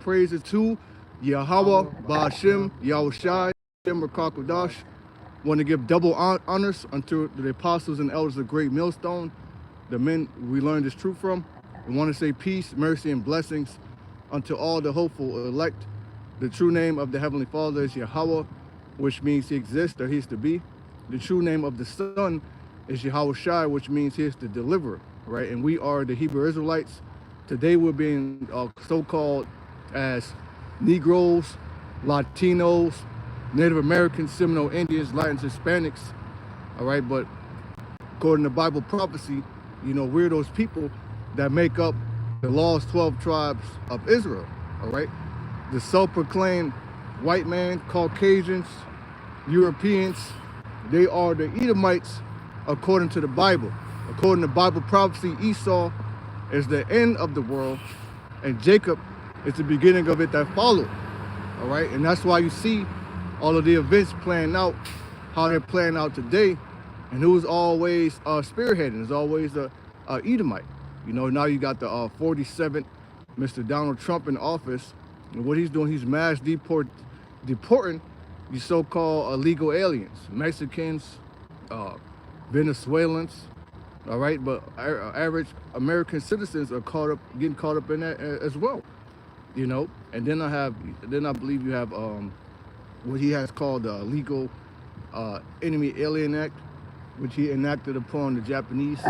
praises to Yahweh, Ba'ashem, Yahushai, Makakodash. Want to give double honors unto the apostles and elders of Great Millstone, the men we learned this truth from. We want to say peace, mercy, and blessings unto all the hopeful elect. The true name of the Heavenly Father is Yahweh, which means he exists or he is to be. The true name of the Son is Yahushai, which means he is the deliverer, right? And we are the Hebrew Israelites. Today we're being so-called as Negroes, Latinos, Native Americans, Seminole Indians, Latins, Hispanics, all right? But according to Bible prophecy, you know, we're those people that make up the lost 12 tribes of Israel, all right? The self-proclaimed white man, Caucasians, Europeans, they are the Edomites according to the Bible. According to Bible prophecy, Esau is the end of the world, and Jacob is the beginning of it that followed, all right? And that's why you see all of the events playing out, how they're playing out today, and who's always spearheading is always the Edomite. You know, now you got the 47th Mr. Donald Trump in office, and what he's doing, he's mass deporting these so-called illegal aliens, Mexicans, Venezuelans, all right? But average American citizens are getting caught up in that as well, you know? And then I believe you have what he has called the Illegal Enemy Alien Act, which he enacted upon the Japanese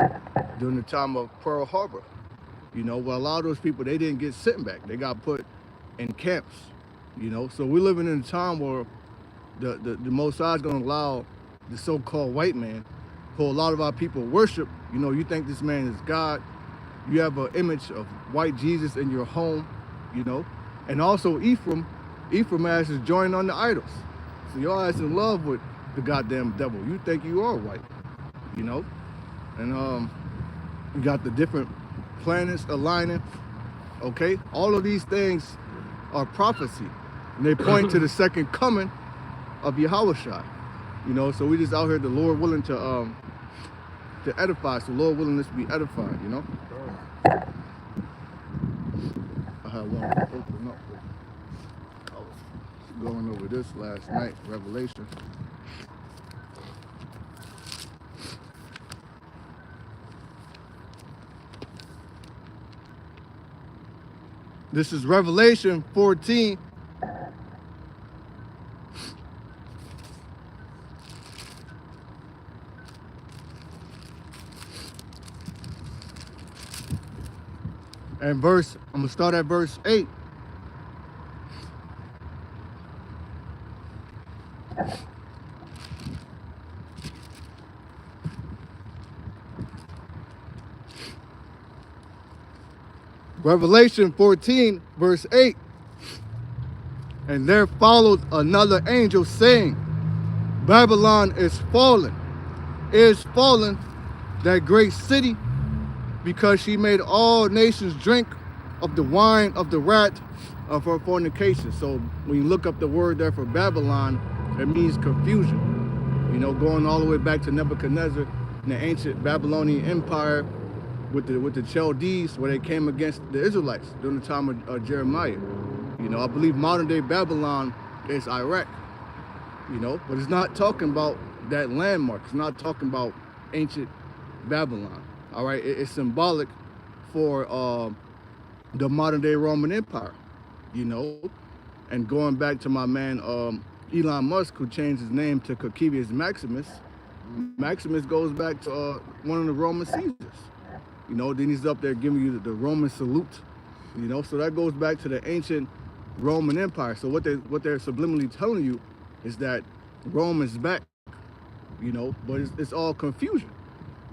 during the time of Pearl Harbor. You know, well, a lot of those people, they didn't get sent back. They got put in camps, you know? So we're living in a time where the Most High is going to allow the so-called white man, who a lot of our people worship. You know, you think this man is God. You have an image of white Jesus in your home, you know? And also Ephraim ass is joining on the idols. So your ass in love with the goddamn devil. You think you are white, you know? And you got the different planets aligning, okay? All of these things are prophecy, and they point to the second coming of Yahushua, you know? So we just out here, the Lord willing to edify, so Lord willing us to be edified, you know? I had one open up. I was going over this last night, Revelation. This is Revelation 14. And I'm gonna start at verse 8. Revelation 14, verse 8. And there followed another angel saying, Babylon is fallen, that great city, because she made all nations drink of the wine of the wrath of her fornication. So when you look up the word there for Babylon, it means confusion. You know, going all the way back to Nebuchadnezzar and the ancient Babylonian Empire with the Chaldees, where they came against the Israelites during the time of Jeremiah. You know, I believe modern day Babylon is Iraq, you know, but it's not talking about that landmark. It's not talking about ancient Babylon. All right, it's symbolic for the modern day Roman Empire, you know. And going back to my man Elon Musk, who changed his name to Concivius Maximus. Maximus goes back to one of the Roman Caesars, you know. Then he's up there giving you the Roman salute, you know. So that goes back to the ancient Roman Empire. So what they're subliminally telling you is that Rome is back, you know. But it's all confusion.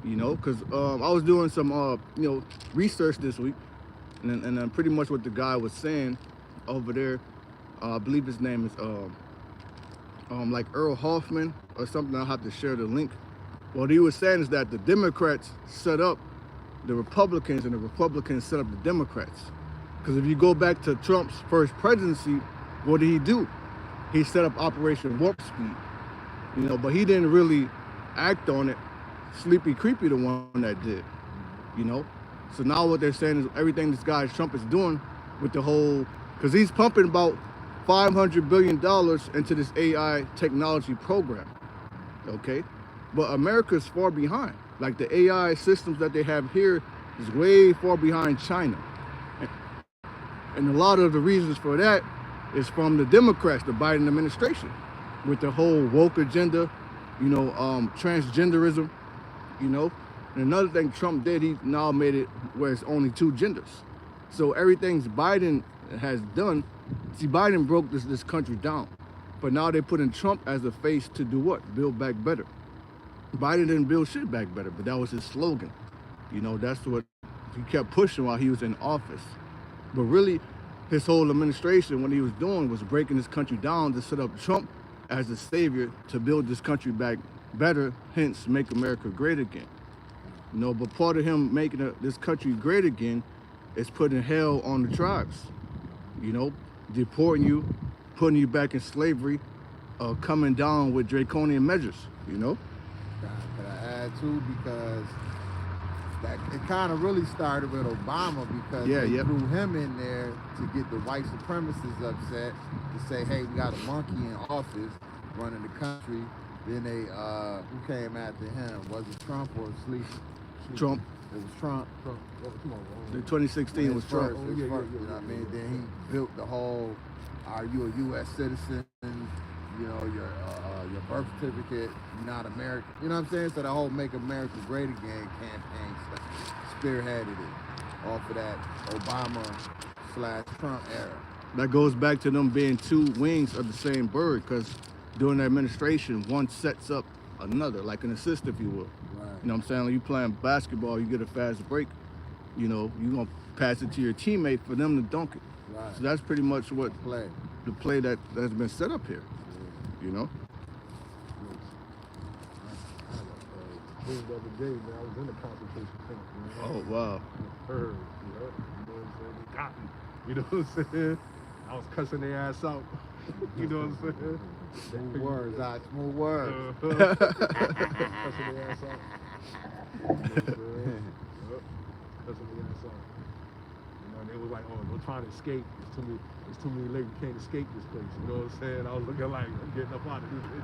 You know, because I was doing some, you know, research this week, and pretty much what the guy was saying over there, I believe his name is like Earl Hoffman or something. I'll have to share the link. What he was saying is that the Democrats set up the Republicans, and the Republicans set up the Democrats. Because if you go back to Trump's first presidency, what did he do? He set up Operation Warp Speed, you know, but he didn't really act on it. Sleepy Creepy the one that did, you know. So now what they're saying is everything this guy Trump is doing with the whole because he's pumping about $500 billion into this AI technology program, okay? But America's far behind. Like the AI systems that they have here is way far behind China. And a lot of the reasons for that is from the Democrats, the Biden administration, with the whole woke agenda, transgenderism, And another thing Trump did, he now made it where it's only two genders. So everything Biden has done, see, Biden broke this country down. But now they're putting Trump as a face to do what? Build back better. Biden didn't build shit back better, but that was his slogan. That's what he kept pushing while he was in office. But really, his whole administration, what he was doing was breaking this country down to set up Trump as the savior to build this country back better, hence make America great again. But part of him making this country great again is putting hell on the tribes. Deporting you, putting you back in slavery, coming down with draconian measures, Can I add too? Because it kind of really started with Obama, because they threw him in there to get the white supremacists upset, to say, hey, we got a monkey in office running the country. Then they, who came after him? Was it Trump or Sleep? Trump. It was Trump. In 2016 was Trump. You know what I mean? Then he built the whole, are you a U.S. citizen? Your birth certificate, you're not American. You know what I'm saying? So the whole Make America Great Again campaign spearheaded it off of that Obama/Trump era. That goes back to them being two wings of the same bird, because during the administration, one sets up another, like an assist, if you will. Right. You know what I'm saying? Like you playing basketball, you get a fast break, you're going to pass it to your teammate for them to dunk it. Right. So that's pretty much what the play that has been set up here, The other day, man, I was in the concentration camp. Oh, wow. Herbs, you know what I'm saying? They got me. You know what I'm saying? I was cussing their ass out. You know what I'm saying? Smooth words, smooth words. Cussing their ass out. You know what I'm saying? Cussing their ass out. And they was like, oh, don't try to escape. There's too many lakes. You can't escape this place. You know what I'm saying? I was looking like, I'm getting up out of this bitch.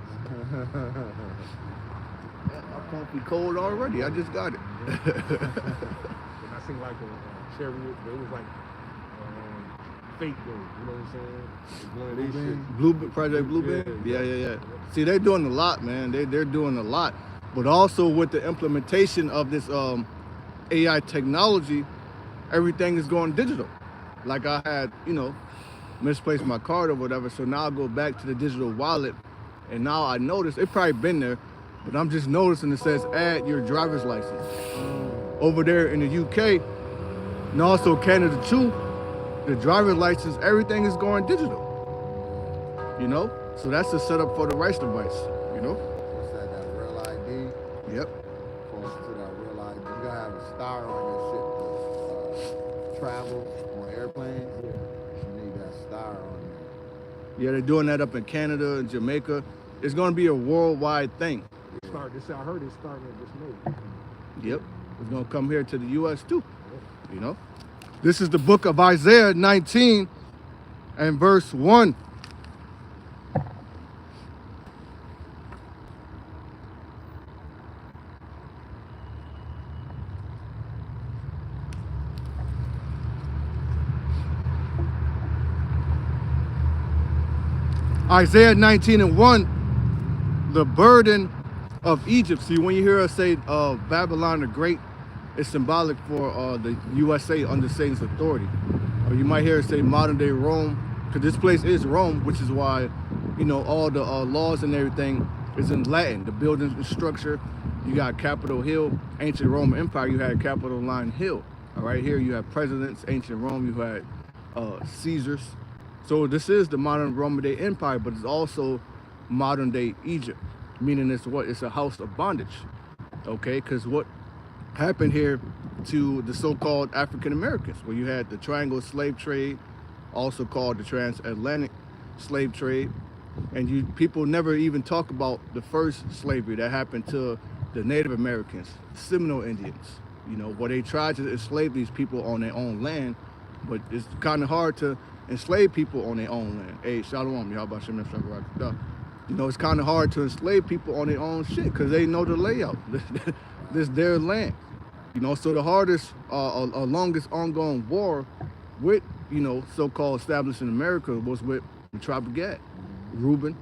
My coffee cold already. I just got it. And I seen like a chariot. It was like fake though. You know what I'm saying? It's one of these shit. Project Bluebeam? Yeah. See, they're doing a lot, man. They're doing a lot. But also with the implementation of this AI technology, everything is going digital. Like I had, misplaced my card or whatever. So now I go back to the digital wallet, and now I notice it probably been there. But I'm just noticing it says add your driver's license. Over there in the UK, and also Canada too, the driver's license, everything is going digital. So that's the setup for the rice device, What's that real ID? Yep. Close to that real ID. You gotta have a star on your shit to travel on airplanes. You need that star on there. Yeah, they're doing that up in Canada and Jamaica. It's gonna be a worldwide thing. I heard it's starting this May. Yep, it's gonna come here to the U.S. too. This is the book of Isaiah 19 and verse 1. Isaiah 19 and 1, the burden of Egypt. See, when you hear us say Babylon the Great, it's symbolic for the USA under Satan's authority. Or you might hear us say modern day Rome, because this place is Rome, which is why, all the laws and everything is in Latin. The building structure, you got Capitol Hill, ancient Roman Empire, you had Capitoline Hill. All right, here you have presidents, ancient Rome, you had Caesars. So this is the modern Roman day empire, but it's also modern day Egypt. Meaning it's what? It's a house of bondage, okay? Because what happened here to the so-called African Americans, where you had the triangle slave trade, also called the transatlantic slave trade, and people never even talk about the first slavery that happened to the Native Americans, Seminole Indians, where they tried to enslave these people on their own land, but it's kind of hard to enslave people on their own land. Hey, Shalom, Yahweh Shem Shabbat. You know, it's kind of hard to enslave people on their own shit because they know the layout. This their land. You know, so the hardest, longest ongoing war with, you know, so-called established in America was with the tribe of Gad, Reuben.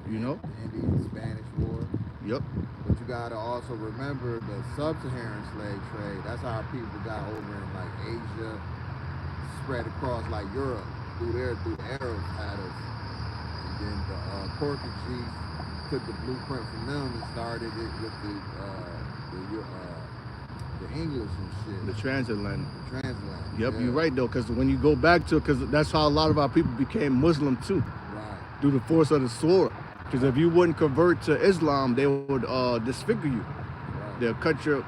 You know, the Indian-Spanish War. Yep. But you gotta also remember the sub-Saharan slave trade. That's how people got over in like Asia, spread across like Europe through the Arabs had us, and then the Portuguese took the blueprint from them and started it with the English and shit. The transatlantic. The transatlantic. Yep, yeah. you're right though, because when you go back to it, because that's how a lot of our people became Muslim too, Right. through the force of the sword. Because if you wouldn't convert to Islam, they would disfigure you. Right. They'll cut your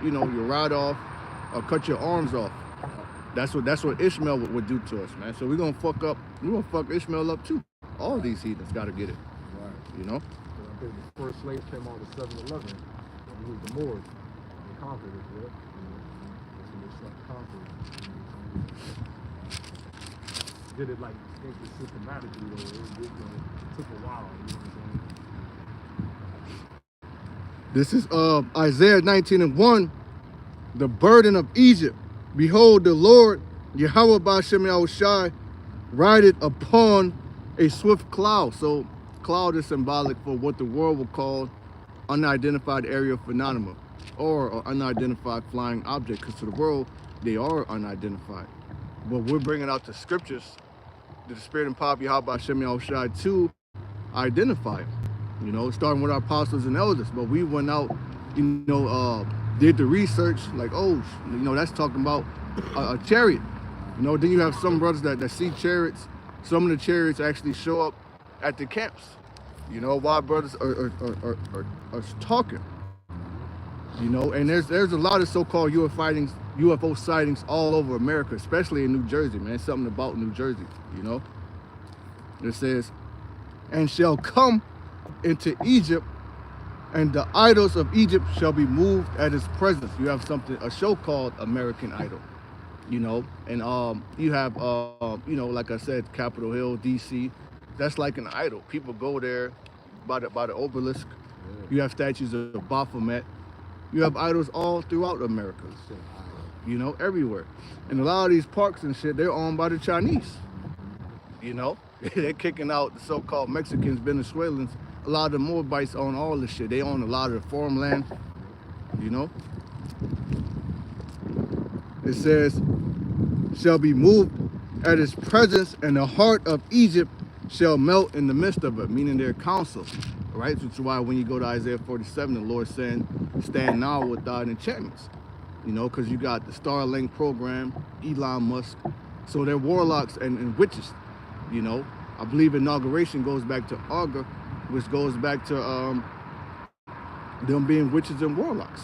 rod off, or cut your arms off. That's what Ishmael would do to us, man. So we're gonna fuck Ishmael up too. All these heathens gotta get it. Right. You know? I think the first slaves came out of 7-11. It was the Moors. They conquered it, yeah. That's when they started conquering. Did it like systematically though. It took a while, you know what I'm saying? This is Isaiah 19:1. The burden of Egypt. Behold, the Lord, Yahweh Ba'Shem Yahushai, rideth upon a swift cloud. So cloud is symbolic for what the world will call unidentified aerial phenomena or unidentified flying object, because to the world, they are unidentified. But we're bringing out the scriptures, the spirit and power of Yahweh Ba'Shem Yahushai to identify them. You know, starting with our apostles and elders. But we went out, you know, did the research, like, oh, you know, that's talking about a chariot. You know, then you have some brothers that see chariots. Some of the chariots actually show up at the camps. You know, while brothers are talking. You know, and there's a lot of so-called UFO sightings all over America, especially in New Jersey, man. Something about New Jersey, you know. It says, and shall come into Egypt, and the idols of Egypt shall be moved at his presence. You have a show called American Idol, you know, and you have you know, like I said, Capitol Hill, DC. That's like an idol. People go there by the obelisk. Yeah. You have statues of Baphomet. You have idols all throughout America, you know, everywhere. And a lot of these parks and shit, they're owned by the Chinese, you know. They're kicking out the so-called Mexicans, Venezuelans. A lot of the Moabites own all this shit. They own a lot of the farmland, you know. It says, shall be moved at his presence, and the heart of Egypt shall melt in the midst of it, meaning their counsel, right? Which is why when you go to Isaiah 47, the Lord saying, stand now with thy enchantments, you know, because you got the Starlink program, Elon Musk. So they're warlocks and witches, you know. I believe inauguration goes back to Augur, which goes back to them being witches and warlocks,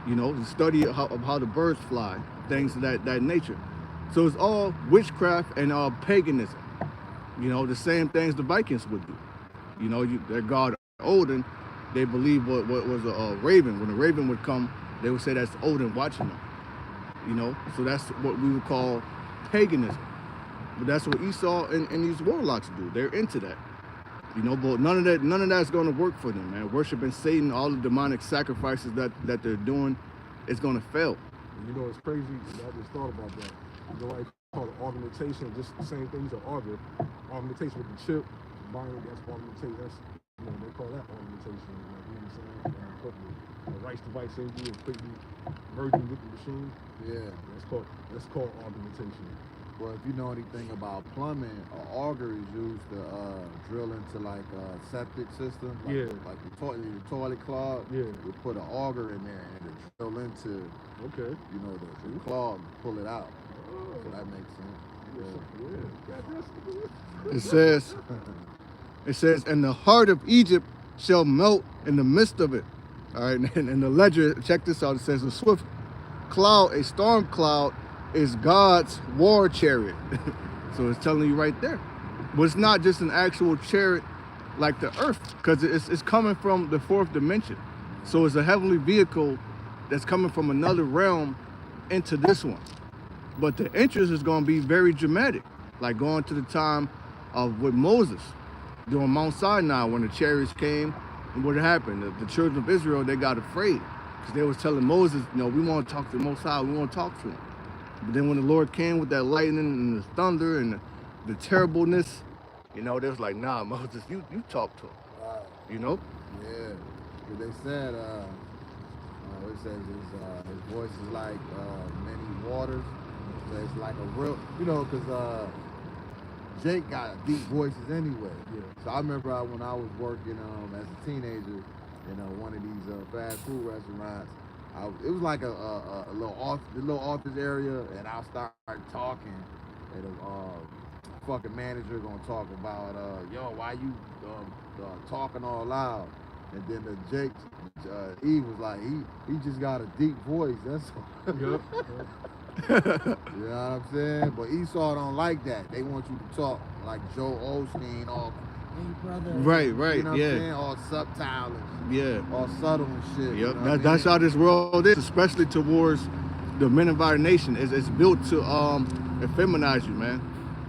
you know, the study of how the birds fly, things of that nature. So it's all witchcraft and paganism, you know, the same things the Vikings would do. You know, their god Odin, they believe what was a raven. When a raven would come, they would say that's Odin watching them, you know. So that's what we would call paganism. But that's what Esau and these warlocks do. They're into that. You know, but none of that's going to work for them, man. Worshiping Satan, all the demonic sacrifices that they're doing, is going to fail. You know, it's crazy. I just thought about that. You know, I call it augmentation, just the same thing as an auger. Augmentation with the chip, binary, that's augmentation. That's, you know, they call that augmentation. Like, you know what I'm saying? Putting a rice device in you and quickly merging with the machine. Yeah. That's called augmentation. Well, if you know anything about plumbing, an auger is used to drill into like a septic system. Like, yeah. Like the toilet clog. Yeah. You put an auger in there and it drill into, okay, you know, the clog, pull it out. Oh. So that makes sense. Yeah. It says, and the heart of Egypt shall melt in the midst of it. All right, and the ledger, check this out. It says, a swift cloud, a storm cloud, is God's war chariot. So it's telling you right there. But it's not just an actual chariot like the earth, because it's coming from the fourth dimension. So it's a heavenly vehicle that's coming from another realm into this one. But the entrance is going to be very dramatic. like going to the time of with Moses during Mount Sinai when the chariots came. And what happened? The children of Israel, they got afraid because they was telling Moses, we want to talk to the Most High, we want to talk to him. But then when the Lord came with that lightning and the thunder and the terribleness, they was like, nah, Moses, you talk to him. Right. Yeah. They said, it says his voice is like many waters. So it's like a real, because Jake got deep voices anyway. Yeah. So I remember when I was working as a teenager in one of these fast food restaurants. It was like a little office area, and I started talking, and the fucking manager gonna talk about, why you talking all loud? And then the Jake, Eve was like, he just got a deep voice. That's all. Yep. You know what I'm saying? But Esau don't like that. They want you to talk like Joe Osteen, all, hey brother. Right, you know what I'm yeah. saying? All subtle and all subtle and shit. Yep, that's how this world is, especially towards the men of our nation. It's built to effeminize you, man,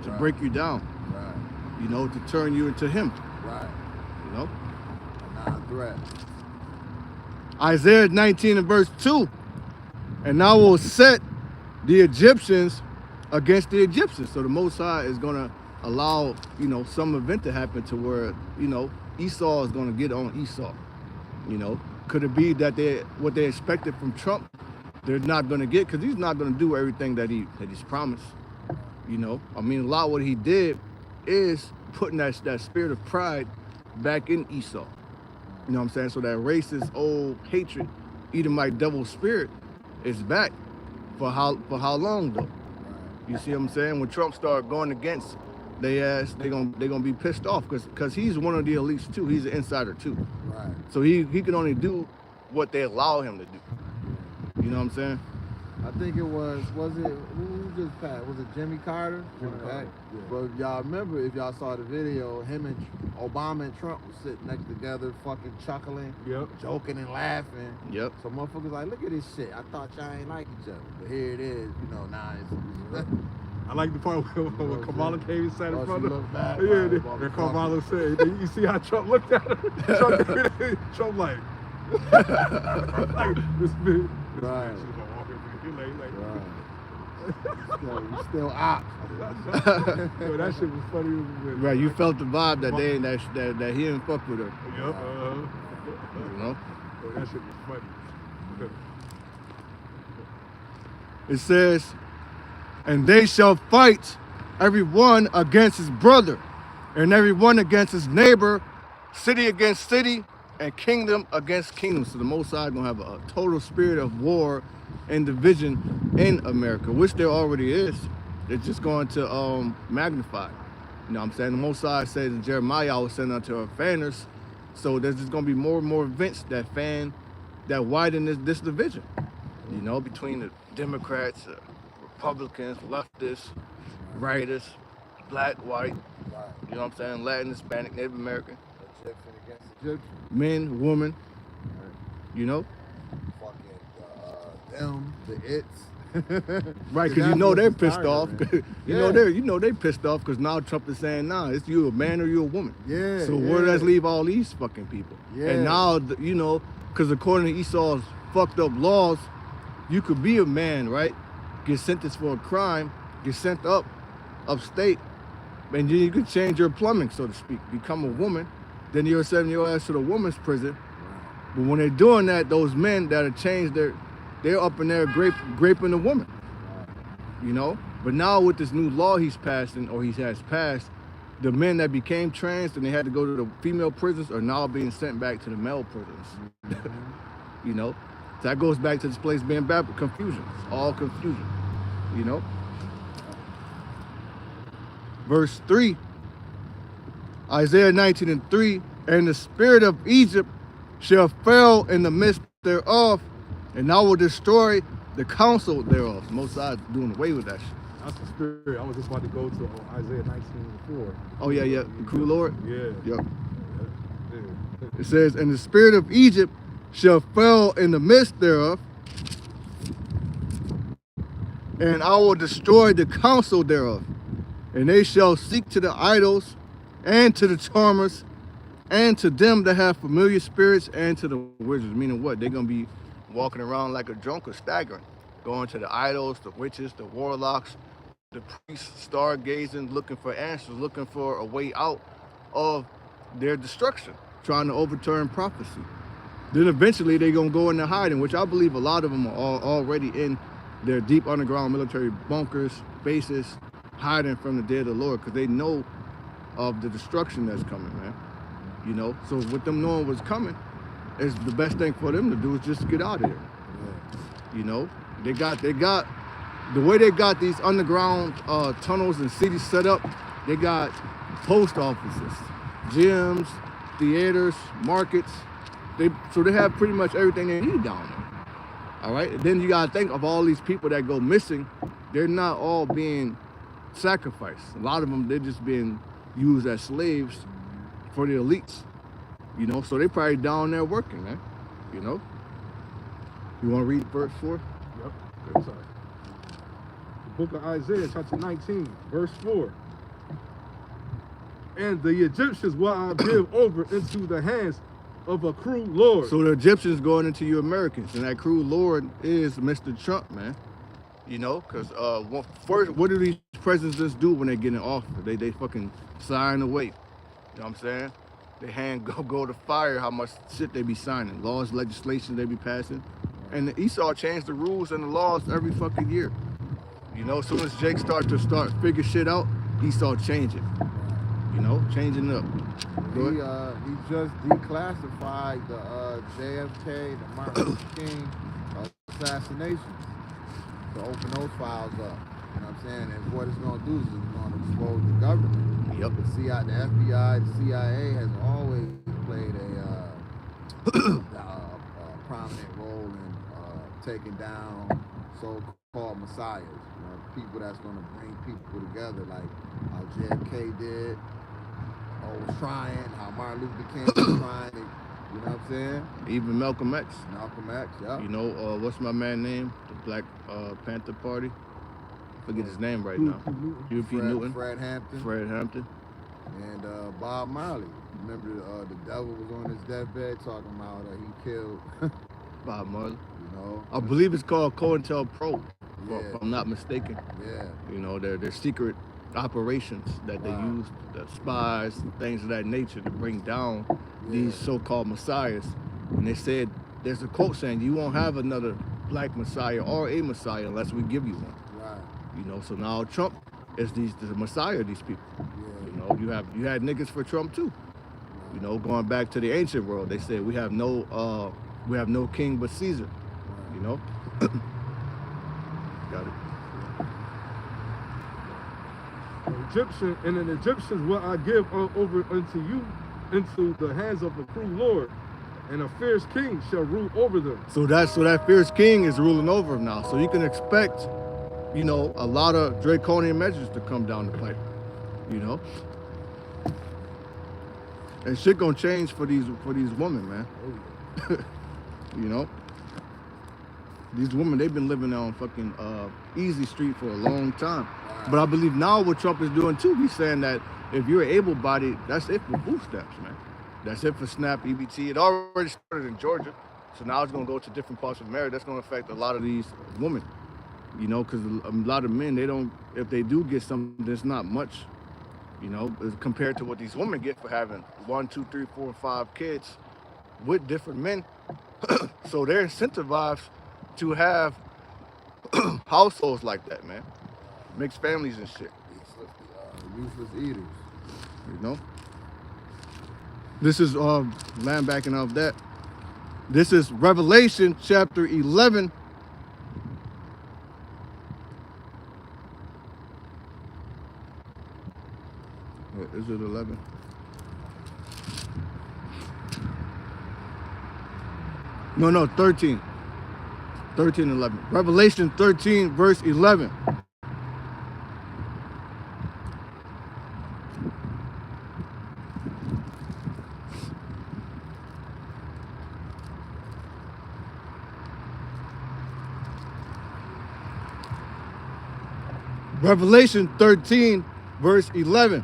to break you down. Right. To turn you into him. Right. A non-threat. Isaiah 19 and verse 2. And I will set the Egyptians against the Egyptians. So the Most High is going to allow, some event to happen to where, Esau is going to get on Esau. Could it be that what they expected from Trump, they're not going to get, because he's not going to do everything that he's promised. A lot of what he did is putting that spirit of pride back in Esau. You know what I'm saying? So that racist old hatred, Edomite devil spirit is back. For how long though? You see what I'm saying? When Trump started going against they gonna be pissed off because he's one of the elites too. He's an insider too. Right. So he can only do what they allow him to do. You know what I'm saying? I think it was it, who just passed? Was it Jimmy Carter? Jimmy Carter. Yeah. But if y'all remember, if y'all saw the video, him and Obama and Trump was sitting next together, fucking chuckling, joking and laughing. Yep. So motherfuckers like, look at this shit. I thought y'all ain't like each other. But here it is, now it's... I like the part when Kamala came and sat in front of him. Yeah, and Kamala said, you see how Trump looked at her? Trump like this big. Right. Right. You still out. Yo, that shit was funny. Right, you felt the vibe that that he didn't fuck with her. Yep. Yo, that shit was funny. It says, and they shall fight every one against his brother, and every one against his neighbor, city against city, and kingdom against kingdom. So the Most High gonna have a total spirit of war and division in America, which there already is. It's just going to magnify. You know what I'm saying? The Most High says in Jeremiah, I will send unto her fanners. So there's just going to be more and more events that widen this division, between the Democrats, Republicans, leftists, righters, black, white, you know what I'm saying? Latin, Hispanic, Native American. Egyptian against Egyptian. Men, women, Fucking them, the its. Right, because they're pissed off. They pissed off because now Trump is saying, nah, it's you a man or you a woman. Yeah. So where does that leave all these fucking people? Yeah. And now, because according to Esau's fucked up laws, you could be a man, right? Get sentenced for a crime, get sent upstate, and then you could change your plumbing, so to speak, become a woman. Then you're sending your ass to the woman's prison. But when they're doing that, those men that have changed they're up in there graping the woman, But now with this new law he has passed, the men that became trans and they had to go to the female prisons are now being sent back to the male prisons. So that goes back to this place being bad, confusion. It's all confusion, Verse 3, Isaiah 19 and 3, and the spirit of Egypt shall fail in the midst thereof, and I will destroy the counsel thereof. The Most High doing away with that shit. That's the spirit. I was just about to go to Isaiah 19 and 4. Oh, yeah. The cruel Lord? Yeah. Yep. Yeah. It says, and the spirit of Egypt shall fail in the midst thereof, and I will destroy the counsel thereof. And they shall seek to the idols and to the charmers and to them that have familiar spirits and to the wizards. Meaning what? They're going to be walking around like a drunk or staggering, going to the idols, the witches, the warlocks, the priests, stargazing, looking for answers, looking for a way out of their destruction, trying to overturn prophecy. Then eventually they're going to go into hiding, which I believe a lot of them are already in their deep underground military bunkers, bases, hiding from the day of the Lord, because they know of the destruction that's coming, man. You know, so with them knowing what's coming, is the best thing for them to do is just get out of here. Yeah. You know, they got the way they got these underground tunnels and cities set up. They got post offices, gyms, theaters, markets. So they have pretty much everything they need down there. All right. And then you gotta think of all these people that go missing. They're not all being sacrificed. A lot of them, they're just being used as slaves for the elites. You know, so they probably down there working, man. You know. You want to read verse 4? Yep. Okay, sorry. The book of Isaiah, chapter 19, verse 4. And the Egyptians will I give over into the hands of a cruel lord. So the Egyptians going into you Americans, and that cruel lord is Mr. Trump, man. You know, because first, what do these presidents do when they get in office? They fucking sign away. You know what I'm saying? They hand go to fire how much shit they be signing, laws, legislation they be passing. And Esau changed the rules and the laws every fucking year. You know, as soon as Jake start figure shit out, Esau change it. You know, changing up. He just declassified the JFK, the Martin Luther King assassinations to open those files up. You know what I'm saying? And what it's going to do is it's going to expose the government. Yep. The FBI, the CIA has always played a prominent role in taking down so-called messiahs. You know, people that's going to bring people together, like how JFK did, or was trying, how Martin Luther King was trying. You know what I'm saying? Even Malcolm X. Malcolm X, yeah. You know, what's my man name? The Black Panther Party. Forget his name right now. Huey Newton. Fred Hampton. Fred Hampton. And Bob Marley. Remember the devil was on his deathbed talking about he killed Bob Marley. You know. I believe it's called COINTELPRO, if I'm not mistaken. Yeah. You know, they're secret operations that they use, the spies and things of that nature to bring down these so-called messiahs. And they said, there's a quote saying, you won't have another black messiah or a messiah unless we give you one. Right. You know, so now Trump is the messiah of these people. Yeah. You know, you had niggas for Trump too. Right. You know, going back to the ancient world, they said we have no king but Caesar. Right. You know. Got it. And the Egyptians will I give over unto you into the hands of the cruel lord, and a fierce king shall rule over them. So that fierce king is ruling over them now. So you can expect, you know, a lot of draconian measures to come down the pipe. You know, and shit gonna change for these women, man. You know, these women, they've been living on fucking easy street for a long time. But I believe now what Trump is doing too, he's saying that if you're able-bodied, that's it for food stamps, man. That's it for SNAP, EBT. It already started in Georgia, so now it's gonna go to different parts of America. That's gonna affect a lot of these women, you know, because a lot of men, if they do get something, there's not much, you know, compared to what these women get for having 1, 2, 3, 4, and 5 kids with different men. So they're incentivized to have households like that, man. Mixed families and shit. Useless eaters. You know? This is land backing off that. This is Revelation chapter 11. Is it 11? No, 13. 13, 11. Revelation 13, verse 11. Revelation 13, Verse 11.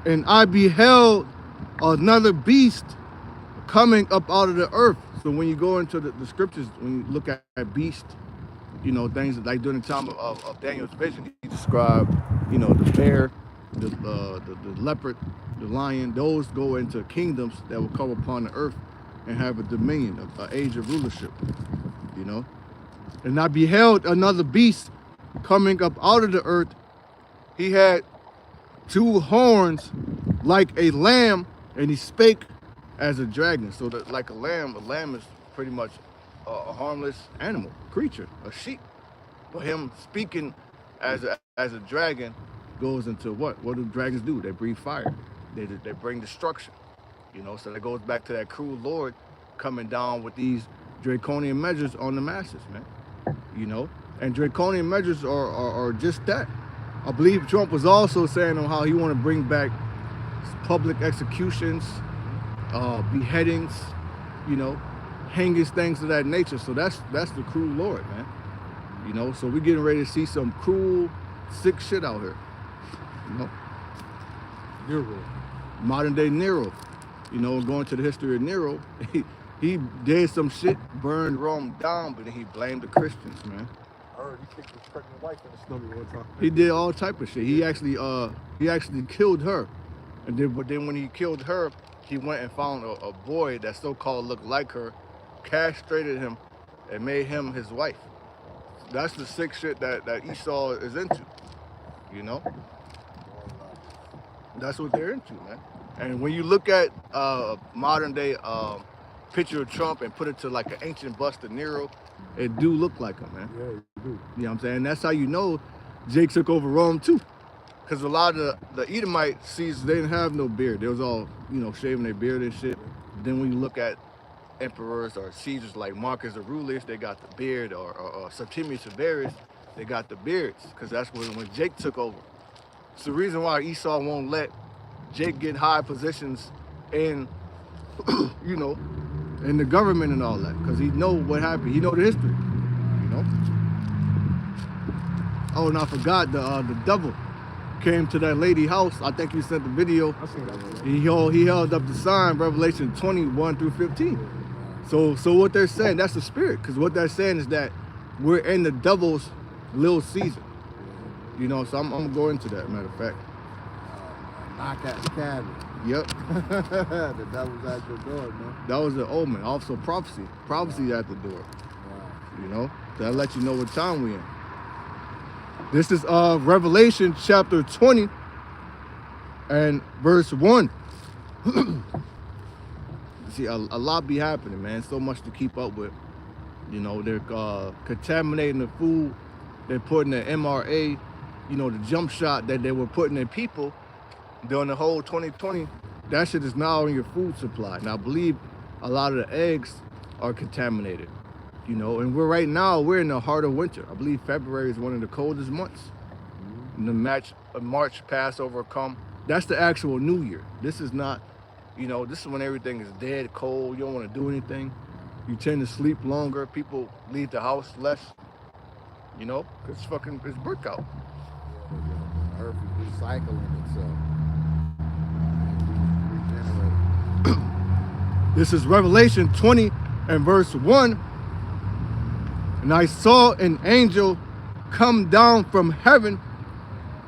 And I beheld another beast coming up out of the earth. So when you go into the scriptures, when you look at beast, you know, things like during the time of Daniel's vision, he described, you know, the bear, the leopard, the lion. Those go into kingdoms that will come upon the earth and have a dominion, an age of rulership, you know. And I beheld another beast coming up out of the earth. He had 2 horns like a lamb, and he spake as a dragon. So that, like a lamb is pretty much a harmless animal, creature, a sheep. But him speaking as a dragon goes into what? What do dragons do? They breathe fire. They bring destruction. You know, so that goes back to that cruel Lord coming down with these draconian measures on the masses, man. You know, and draconian measures are just that. I believe Trump was also saying on how he want to bring back public executions, beheadings, you know, hangings, things of that nature. So that's the cruel Lord, man. You know, so we're getting ready to see some cruel, sick shit out here. You know, Nero. Modern day Nero. You know, going to the history of Nero, he did some shit, burned Rome down, but then he blamed the Christians, man. I heard he kicked his pregnant wife in the stomach one time. He did all type of shit. He actually killed her, but then when he killed her, he went and found a boy that so-called looked like her, castrated him, and made him his wife. That's the sick shit that Esau is into, you know. That's what they're into, man. And when you look at modern day picture of Trump and put it to like an ancient bust of Nero, it do look like him, man. Yeah, you do. You know what I'm saying? That's how you know Jake took over Rome too. Because a lot of the Edomite Caesars, they didn't have no beard. They was all, you know, shaving their beard and shit. Then when you look at emperors or Caesars like Marcus Aurelius, they got the beard, or Septimius Severus, they got the beards. Because that's when Jake took over. It's the reason why Esau won't let Jake get high positions in, you know, in the government and all that, because he know what happened. He know the history, you know. Oh, and I forgot the devil came to that lady house. I think you sent the video. I seen that. He held up the sign, Revelation 21-15. So what they're saying, that's the spirit, because what they're saying is that we're in the devil's little season. You know, so I'm gonna go into that, matter of fact. Knock at the cabin. Yep. The devil's at your door, man. That was an omen. Also prophecy. Prophecy at the door. Wow. You know, that let you know what time we in. This is Revelation chapter 20 and verse 1. See, a lot be happening, man. So much to keep up with. You know, they're contaminating the food. They're putting the MRA, you know, the jump shot that they were putting in people during the whole 2020. That shit is now in your food supply. And I believe a lot of the eggs are contaminated. You know, and we're in the heart of winter. I believe February is one of the coldest months. And the March Passover come. That's the actual New Year. This is not, you know, this is when everything is dead, cold. You don't want to do anything. You tend to sleep longer. People leave the house less. You know, it's brick out. The earth is recycling itself. This is Revelation 20 and verse 1. And I saw an angel come down from heaven,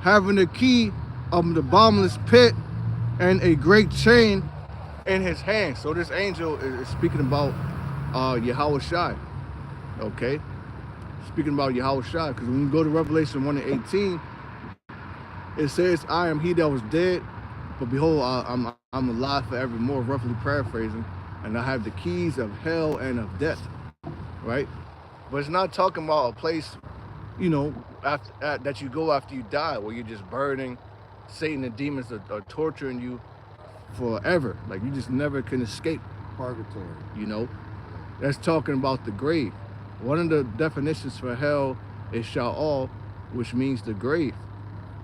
having the key of the bottomless pit and a great chain in his hand. So this angel is speaking about Yahweh Shai. Okay? Speaking about Yahweh Shai, because when you go to Revelation 1:18, it says, I am he that was dead, but behold, I'm alive forevermore, roughly paraphrasing, and I have the keys of hell and of death, right? But it's not talking about a place, you know, that you go after you die, where you're just burning. Satan and demons are torturing you forever. Like, you just never can escape. Purgatory. You know? That's talking about the grave. One of the definitions for hell is Sha'al, which means the grave.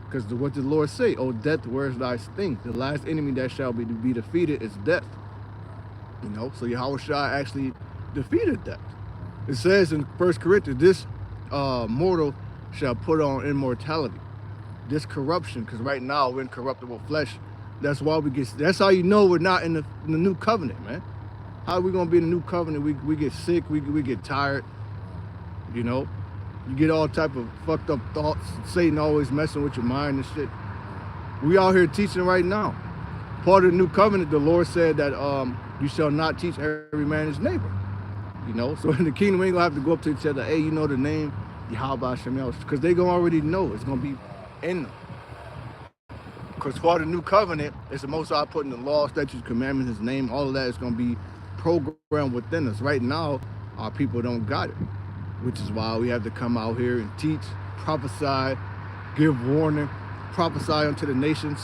Because what did the Lord say? Oh, death, where's thy sting? The last enemy that shall be defeated is death. You know? So Yahweh Shai actually defeated death. It says in 1 Corinthians, this mortal shall put on immortality. This corruption, because right now we're in corruptible flesh. That's why that's how you know we're not in the new covenant, man. How are we gonna be in the new covenant? We get sick, we get tired, you know. You get all type of fucked up thoughts. Satan always messing with your mind and shit. We out here teaching right now. Part of the new covenant, the Lord said that you shall not teach every man his neighbor. You know, so in the kingdom, we ain't gonna have to go up to each other, hey, you know the name, Yahweh Hashem else, because they gonna already know. It's gonna be in them. Because part of the new covenant is the Most High putting the law, statutes, commandments, his name, all of that is gonna be programmed within us. Right now, our people don't got it, which is why we have to come out here and teach, prophesy, give warning, prophesy unto the nations.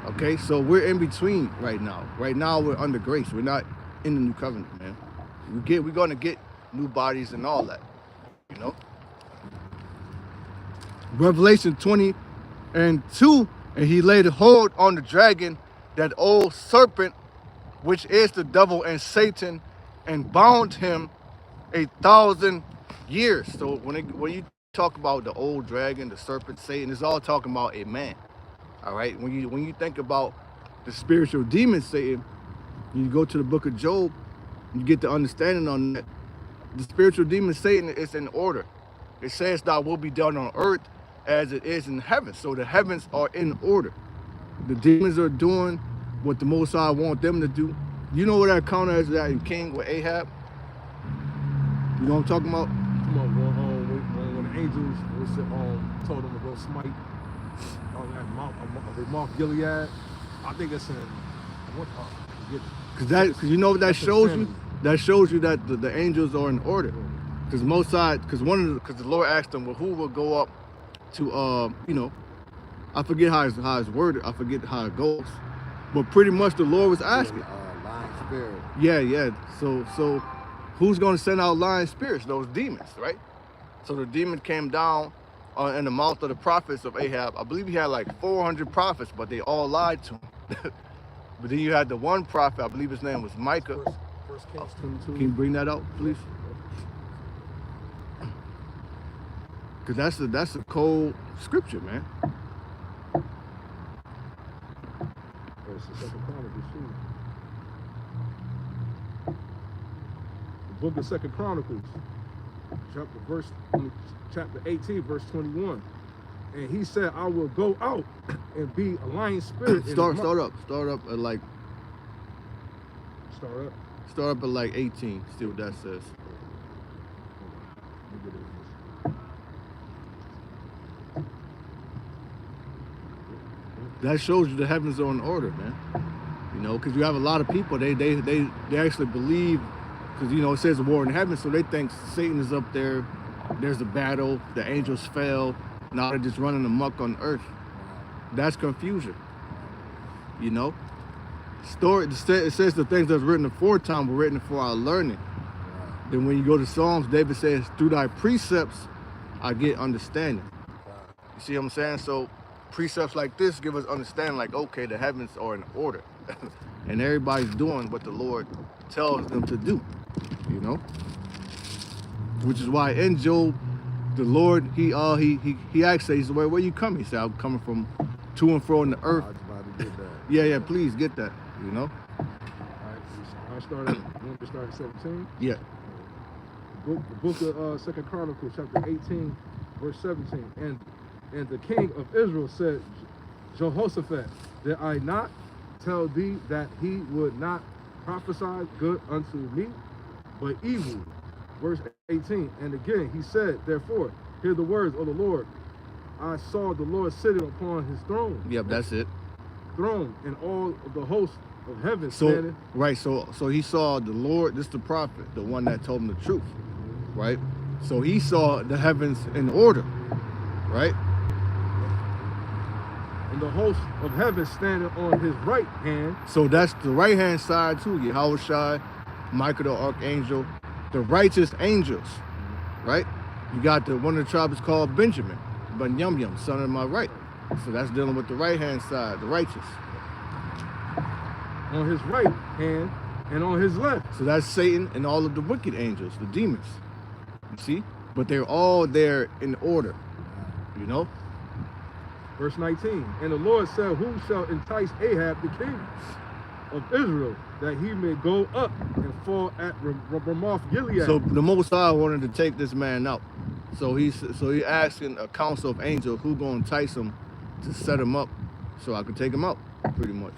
Okay, so we're in between right now. Right now, we're under grace. We're not in the new covenant, man. We're gonna get new bodies and all that, you know. Revelation 20:2, and he laid hold on the dragon, that old serpent, which is the devil and Satan, and bound him 1,000 years. So when you talk about the old dragon, the serpent, Satan, it's all talking about a man. All right. When you think about the spiritual demon Satan, you go to the book of Job, you get the understanding on that. The spiritual demon Satan is in order. It says thy will be done on earth as it is in heaven. So the heavens are in order. The demons are doing what the Most High want them to do. You know what that counter is that in King with Ahab? You know what I'm talking about? Come on, when the angels told them to go smite Mount Gilead, I think it's in what? Because you know what that shows you? That shows you that the angels are in order. Because most side, because the Lord asked them, well, who will go up to you know, I forget how it's worded, I forget how it goes, but pretty much the Lord was asking. Lying spirit. Yeah. So who's going to send out lying spirits? Those demons, right? So the demon came down in the mouth of the prophets of Ahab. I believe he had like 400 prophets, but they all lied to him. But then you had the one prophet, I believe his name was Micah. First Kings 22. Can you bring that out, please? Because that's a cold scripture, man. It's the Second Chronicles, too. The book of Second Chronicles, chapter 18, verse 21. And he said, I will go out and be a lying spirit. Start up at like. Start up at like 18. See what that says. That shows you the heavens are in order, man. You know, because you have a lot of people, they actually believe, because, you know, it says a war in heaven, so they think Satan is up there, there's a battle, the angels fell, now they're just running amok on earth. That's confusion, you know. It says the things that's written aforetime were written for our learning. Then when you go to Psalms, David says, through thy precepts, I get understanding. You see what I'm saying? So precepts like this give us understanding, like, okay, the heavens are in order. And everybody's doing what the Lord tells them to do, you know? Which is why in Job, the Lord, he asked, he said, where you coming? He said, I'm coming from to and fro in the earth. I was about to get that. Yeah, please get that, you know? All right, I started, you want to start at 17? Yeah. The book of Second Chronicles, chapter 18, verse 17. And the king of Israel said, Jehoshaphat, did I not tell thee that he would not prophesy good unto me, but evil? Verse 18. And again he said, therefore, hear the words of the Lord. I saw the Lord sitting upon his throne. Yep, that's it. Throne, and all of the hosts of heaven standing. Right, so he saw the Lord, this is the prophet, the one that told him the truth, right? So he saw the heavens in order, right? And the host of heaven standing on his right hand. So that's the right hand side too. Yahushua, Michael the archangel, the righteous angels, right? You got one of the tribes called Benjamin, Yum, son of my right. So that's dealing with the right hand side, the righteous. On his right hand and on his left. So that's Satan and all of the wicked angels, the demons. You see? But they're all there in order. You know? Verse 19, and the Lord said, who shall entice Ahab the king of Israel, that he may go up and fall at Ramoth Gilead? So the Most High wanted to take this man out. So he asking a council of angels who gonna entice him to set him up so I could take him out, pretty much.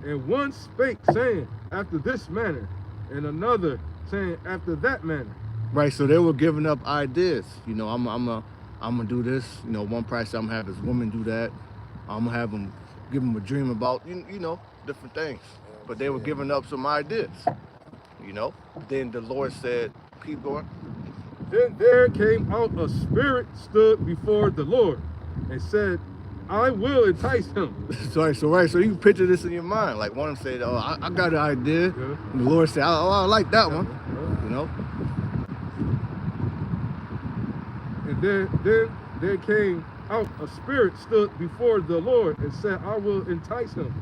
And one spake, saying, after this manner, and another saying, after that manner. Right, so they were giving up ideas. You know, I'm gonna do this. You know, one price I'm gonna have his woman do that. I'm gonna have him, give him a dream about, you know, different things. But they were giving up some ideas, you know. Then the Lord said, keep going. Then there came out a spirit, stood before the Lord, and said, I will entice him. So you can picture this in your mind. Like one of them said, oh, I got an idea. Yeah. And the Lord said, oh, I like that one, you know. And then there came out a spirit, stood before the Lord, and said, I will entice him.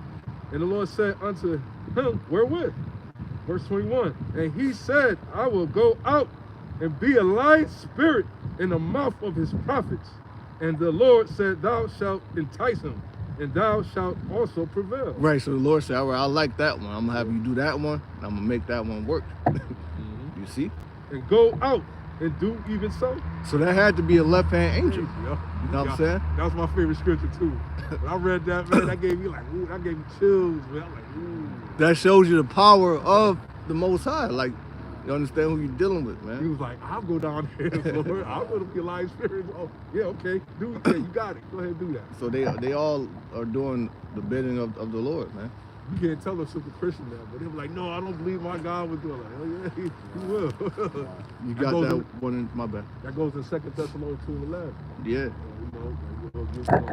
And the Lord said unto him, wherewith? Verse 21, and he said, I will go out and be a lying spirit in the mouth of his prophets. And the Lord said, thou shalt entice him, and thou shalt also prevail. Right, so the Lord said, all right, I like that one. I'm gonna have you do that one, and I'm gonna make that one work. You see? And go out and do even so. So that had to be a left-hand angel. Yeah. You know what I'm saying? That was my favorite scripture too. When I read that, man, that gave me like, ooh, that gave me chills, man. I'm like, ooh. That shows you the power of the Most High. Like, you understand who you're dealing with, man. He was like, I'll go down here, Lord. I'm gonna be a lying spirit. Oh, yeah, okay. Do it. Yeah, you got it. Go ahead and do that. So they all are doing the bidding of the Lord, man. You can't tell us super Christian now, but they were like, no, I don't believe my God would do it. Like, oh yeah, he will. You got that one in my bad. That goes in 2 Thessalonians 2:11. Yeah. You know, strange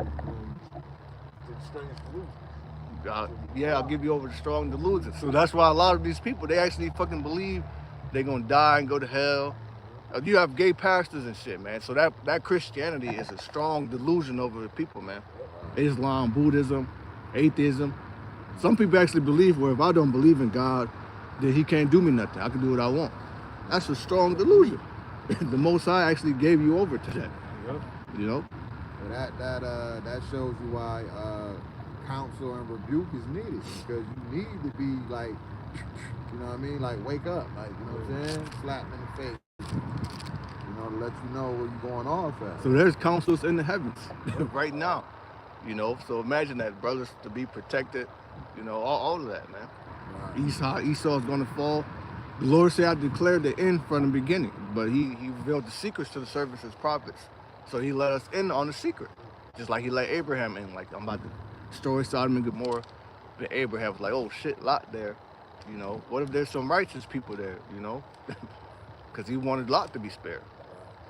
delusions. Yeah, I'll give you over to strong delusions. So that's why a lot of these people, they actually fucking believe they're gonna die and go to hell. You have gay pastors and shit, man. So that Christianity is a strong delusion over the people, man. Islam, Buddhism, atheism. Some people actually believe, well, if I don't believe in God, then he can't do me nothing. I can do what I want. That's a strong delusion. The Most High actually gave you over to that. Yep. You know? That shows you why counsel and rebuke is needed, because you need to be like, you know what I mean? Like, wake up, like, you know what I'm saying? Slap in the face. You know, to let you know where you're going off at. So there's counsels in the heavens right now. You know, so imagine that, brothers, to be protected. You know, all of that, man. Right. Esau's gonna fall. The Lord said, I declared the end from the beginning, but he revealed the secrets to the servants, his prophets. So he let us in on the secret, just like he let Abraham in. Like, I'm about to destroy Sodom and Gomorrah. But Abraham was like, oh shit, Lot there. You know, what if there's some righteous people there, you know? Because he wanted Lot to be spared,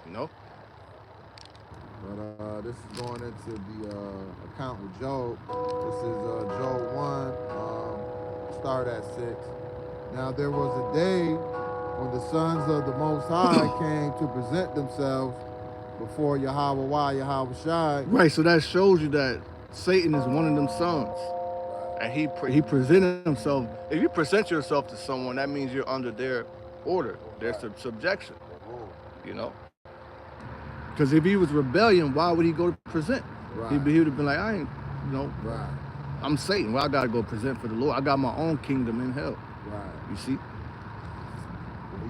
you know? But this is going into the account with Job. This is Job 1, start at 6. Now there was a day when the sons of the Most High came to present themselves before Yahweh Yahweh Shai. Right, so that shows you that Satan is one of them sons. And he presented himself. If you present yourself to someone, that means you're under their order, their subjection, you know? Because if he was rebellion, why would he go to present? Right. He would have been like, I ain't, you know, right. I'm Satan. Well, I got to go present for the Lord. I got my own kingdom in hell. Right. You see? He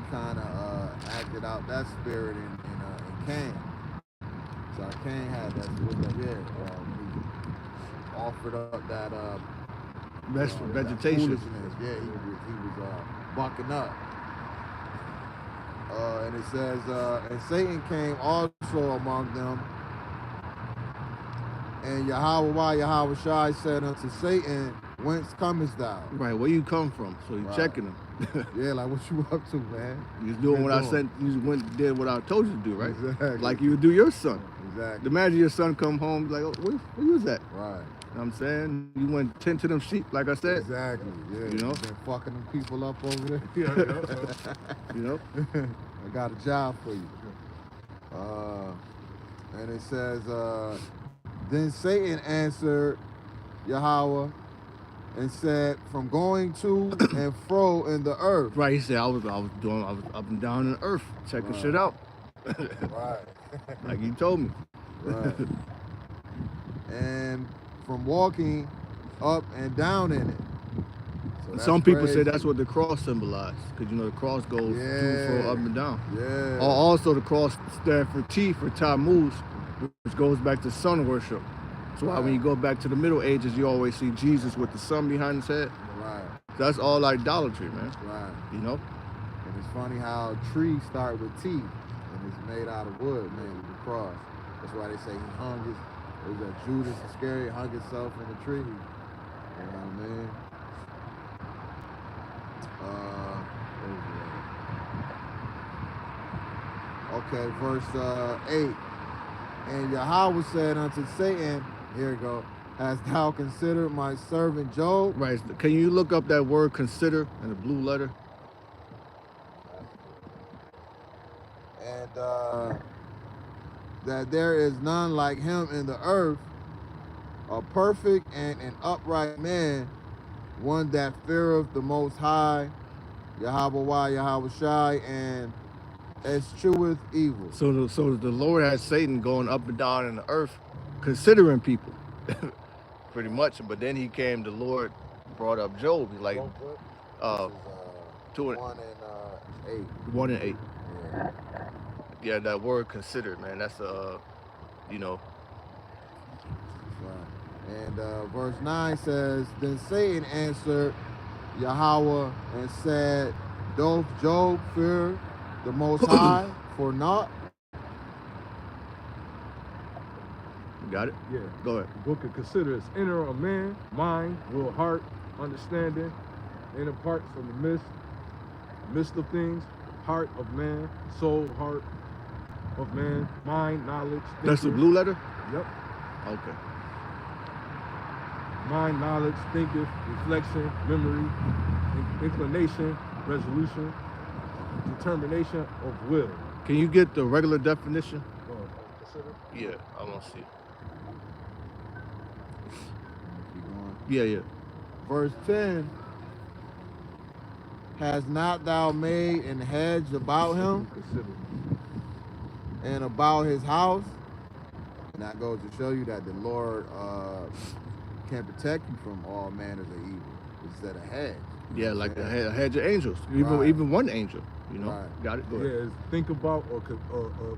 kind of acted out that spirit in Cain. So Cain had that spirit, he offered up that vegetation. That he was bucking up. And it says, and Satan came also among them. And Yahweh Shai said unto Satan, whence comest thou? Right, where you come from? So you're checking him. Yeah, like what you up to, man? You was doing what I said. You went and did what I told you to do, right? Exactly. Like you would do your son. Exactly. Imagine your son come home like, oh, where you was at? Right. You know what I'm saying? You went tend to them sheep, like I said. Exactly. Yeah. You know? Been fucking them people up over there. You know? I got a job for you. And it says, then Satan answered Yahweh and said, from going to and fro in the earth. Right, he said I was up and down in the earth, checking shit out. Right. Like he told me. Right. And from walking up and down in it. So some people crazy. say that's what the cross symbolized, because you know the cross goes to for up and down. Yeah. Also, the cross stands for T for Tammuz, which goes back to sun worship. So when you go back to the Middle Ages, you always see Jesus with the sun behind his head. Right. That's all idolatry, man. Right. You know? And it's funny how trees start with T, and it's made out of wood, man, the cross. That's why they say he hung his, it was Judas Iscariot hung himself in a tree. You know what I mean? Okay, verse 8. And Yahweh said unto Satan, here we go, hast thou considered my servant Job? Right. Can you look up that word consider in the blue letter? And that there is none like him in the earth, a perfect and an upright man, one that feareth the Most High, Yahweh Yahweh Shai, and escheweth evil. So the Lord has Satan going up and down in the earth, considering people, pretty much. But then he came, the Lord brought up Job. He's like, 1 and 8. 1 and 8. Yeah. Yeah, that word consider, man. That's you know. Right. And verse 9 says, then Satan answered Yahweh and said, doth Job fear the Most High for naught? Got it? Yeah. Go ahead. The book of Consider is inner of man, mind, will, heart, understanding, inner parts of the midst of things, heart of man, soul, heart of man, mind, knowledge. That's the thinking. blue letter? Yep. Okay. Mind, knowledge, thinketh, reflection, memory, inclination, resolution, determination of will. Can you get the regular definition? Consider? Yeah, I want to see it. Keep going. Yeah. Verse 10, has not thou made an hedge about him Consider. and about his house? And that goes to show you that the Lord can protect you from all manners of evil. It's a hedge. Yeah, like a hedge of angels. Even one angel, you know. Right. Got it? Go ahead. Yeah, it's think about or contemplate.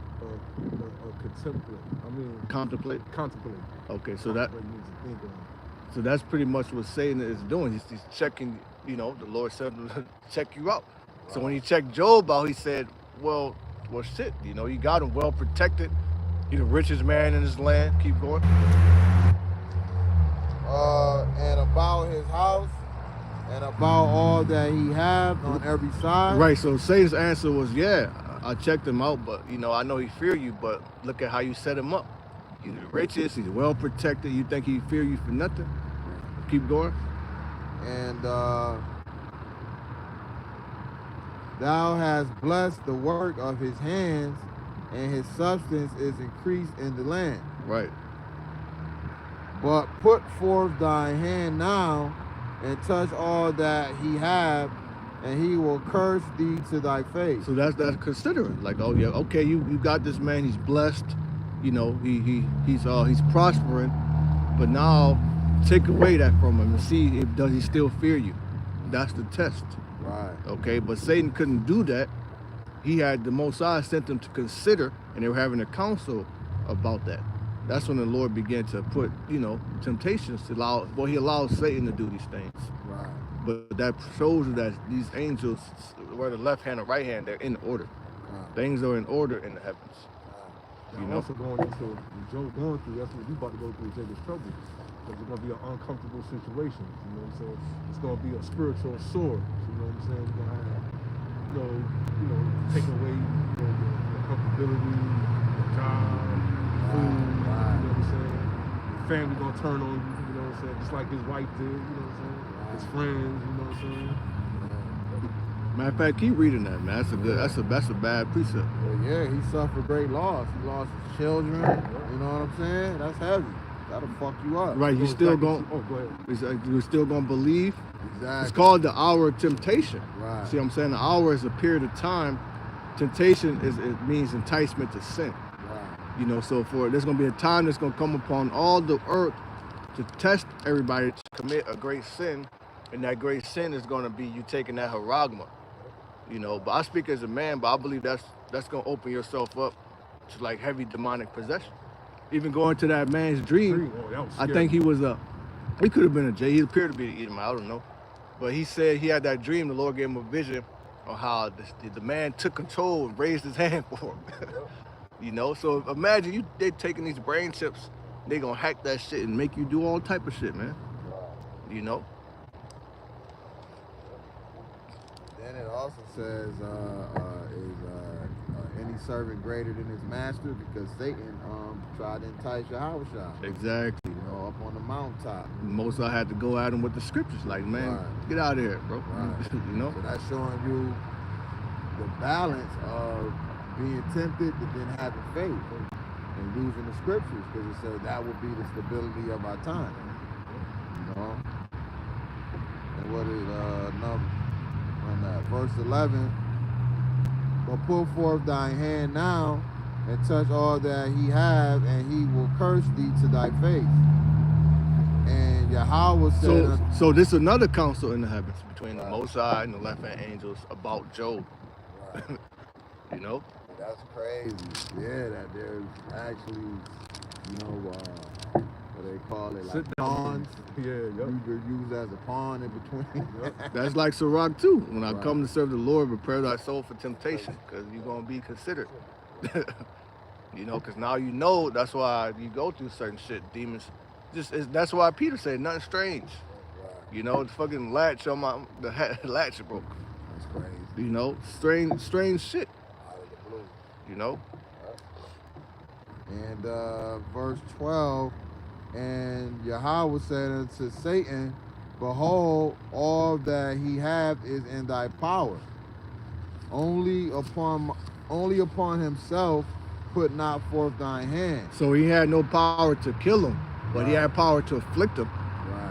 I mean, Contemplate. contemplate. Okay, so that Contemplate means to think of. so that's pretty much what Satan is doing. He's checking, you know, the Lord said to check you out. Right. So when he checked Job out, he said, well shit, you know, you got him well protected. He's the richest man in his land. Keep going. And about his house and about all that he have on every side. Right, so Satan's answer was, yeah, I checked him out, but, you know, I know he fear you, but look at how you set him up. He's the richest, he's well protected. You think he fear you for nothing? Keep going. And thou hast blessed the work of his hands, and his substance is increased in the land. Right. But put forth thy hand now, and touch all that he have, and he will curse thee to thy face. So that's considering. Like, oh yeah, okay, you got this man, he's blessed, you know, he's prospering, but now take away that from him and see if does he still fear you. That's the test. Right. Okay, but Satan couldn't do that. He had the Most High sent them to consider, and they were having a council about that. That's when the Lord began to put, you know, temptations to he allowed Satan to do these things. Right. But that shows you that these angels, whether left hand or right hand, they're in order. Right. Things are in order in the heavens. Now, You know? also going into what Joe going through, that's what we about to go through Jacob's trouble. Because it's going to be an uncomfortable situation, you know what I'm saying? It's going to be a spiritual sword, you know what I'm saying? We're going to have, you know, take away your comfortability, your job, food, you know what I'm saying? Your family going to turn on you, you know what I'm saying? Just like his wife did, you know what I'm saying? His friends, you know what I'm saying? Matter of fact, keep reading that, man. That's a bad precept. Well, yeah, he suffered great loss. He lost his children. You know what I'm saying? That's heavy. That'll fuck you up. Right, you still going. Oh, go ahead. You're still gonna believe. Exactly. It's called the hour of temptation. Right. See what I'm saying? The hour is a period of time. Temptation it means enticement to sin. Right. You know, so there's going to be a time that's going to come upon all the earth to test everybody to commit a great sin. And that great sin is going to be you taking that haragma. You know, but I speak as a man, but I believe that's going to open yourself up to like heavy demonic possession. Even going to that man's dream, I think he was he could have been a J. He appeared to be an Edomite, I don't know. But he said he had that dream, the Lord gave him a vision on how the man took control and raised his hand for him. You know, so imagine they taking these brain chips, they gonna hack that shit and make you do all type of shit, man. You know? Then it also says, any servant greater than his master, because Satan tried to entice Yahweh. Exactly. You know, up on the mountaintop. Most I had to go at him with the scriptures, like, man, get out of here, bro. Right. You know? So that's showing you the balance of being tempted but then having faith and using the scriptures, because it says that will be the stability of our time. You know? And what is verse 11? But put forth thine hand now and touch all that he have, and he will curse thee to thy face. And Yahweh said, so this is another council in the heavens between the Most High and the left-hand angels about Job. Right. You know? That's crazy. Yeah, that there's actually, you know, what they call it, like pawns. Yeah, you could use as a pawn in between. That's like Sirach too. When I come to serve the Lord, prepare thy soul for temptation, because you're going to be considered. You know, because now you know, that's why you go through certain shit. Demons, that's why Peter said nothing strange. You know, the fucking latch on the latch broke. That's crazy. You know, strange shit. Out of the blue. You know? And verse 12, and Yahweh said unto Satan, behold, all that he hath is in thy power. Only upon himself put not forth thine hand. So he had no power to kill him, but he had power to afflict him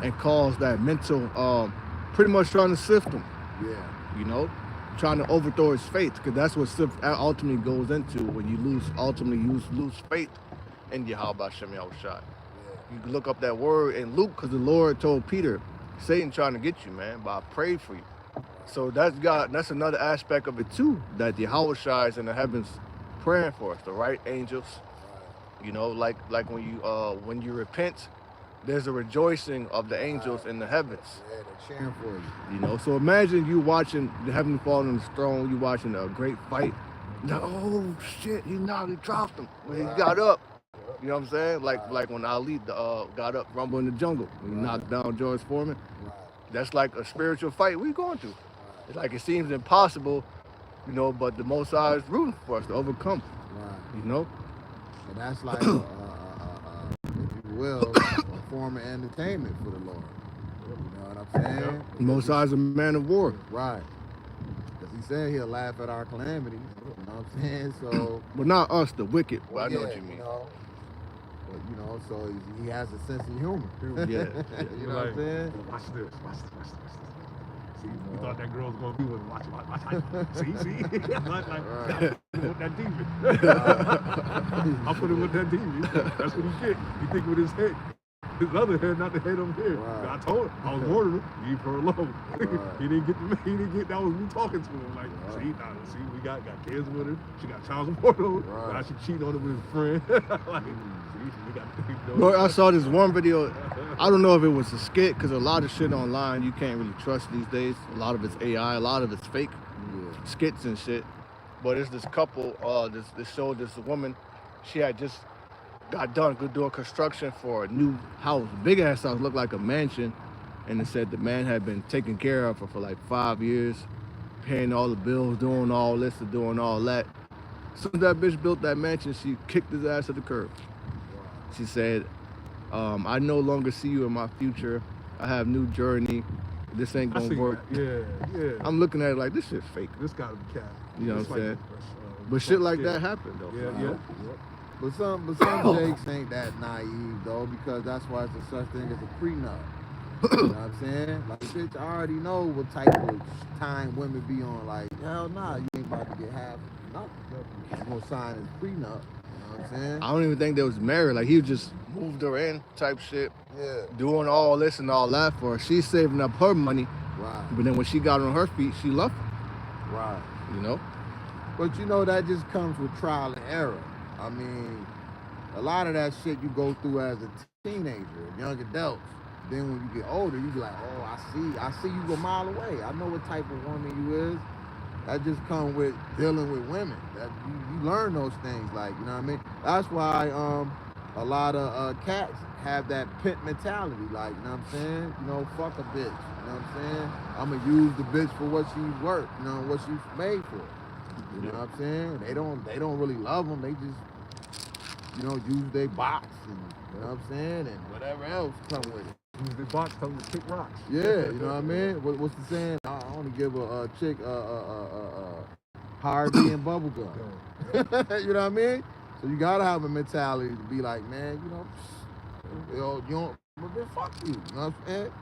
and cause that mental, pretty much trying to sift him. Yeah. You know? Trying to overthrow his faith, because that's what sift ultimately goes into when you lose faith in Yahweh Hashem Yahushua. You can look up that word in Luke, because the Lord told Peter, Satan trying to get you, man, but I prayed for you. So that's another aspect of it too, that the Yahushua is in the heavens praying for us, the right angels. You know, like when you repent, there's a rejoicing of the angels in the heavens. Yeah, they're cheering for you. You know, so imagine you watching the Heavenly Father on his throne, you watching a great fight. Oh shit, he dropped him when he got up. You know what I'm saying? Like when Ali got up, Rumble in the Jungle, when he knocked down George Foreman. That's like a spiritual fight we going through. It's like it seems impossible, you know, but the Most High is rooting for us to overcome. You know? And that's like, if you will, a form of entertainment for the Lord. You know what I'm saying? The Most High is a man of war. Right. Because he said he'll laugh at our calamities. You know what I'm saying? So. But not us, the wicked. But I know what you mean. But, you know, so he has a sense of humor. Yeah. You know what I'm saying? Watch this. See, you thought that girl was gonna be with him. Watch. See? With that demon. I'll put him with that demon. That's what he get. He think with his head. His other head, not the head over here. I told him. I was warning him. Leave her alone. He didn't get. That was me talking to him. Like, see, we got kids with her. She got child support on her. Now she cheating on him with his friend. Like, we got. Bro, I saw this one video. I don't know if it was a skit, because a lot of shit online you can't really trust these days. A lot of it's AI, a lot of it's fake skits and shit. But it's this couple. This showed this woman. She had just got done doing construction for a new house, big ass house, looked like a mansion, and it said the man had been taking care of her for like 5 years, paying all the bills, doing all this and doing all that. As soon as that bitch built that mansion, she kicked his ass to the curb. She said, I no longer see you in my future. I have new journey. This ain't gonna work. Yeah. I'm looking at it like, this shit's fake. This gotta be cat. You know what I'm saying? But shit like that happened though. Yeah. But some jakes ain't that naive though, because that's why it's a such thing as a prenup. You know what I'm saying? Like, bitch, I already know what type of time women be on. Like, hell nah, you ain't about to get half nothing. You gonna sign this prenup. You know what what I'm saying? I don't even think they was married. Like, he just moved her in type shit. Yeah. Doing all this and all that for her. She's saving up her money. Right. But then when she got on her feet, she left him. Right. You know? But you know, that just comes with trial and error. I mean, a lot of that shit you go through as a teenager, young adults. Then when you get older, you be like, oh, I see you a mile away. I know what type of woman you is. That just comes with dealing with women. That you learn those things, like, you know what I mean? That's why a lot of cats have that pimp mentality, like, you know what I'm saying? You know, fuck a bitch, you know what I'm saying? I'm gonna use the bitch for what she's worth, you know, what she's made for. You know what I'm saying? They don't really love them. They just, you know, use their box and, you know what I'm saying? And whatever else come with it. Use the box, tell them to kick rocks. Yeah, you know what I mean? What's the saying? I only give a chick hard D and bubble gum. You know what I mean? So you gotta have a mentality to be like, man, you don't, then fuck you. You know what I'm saying?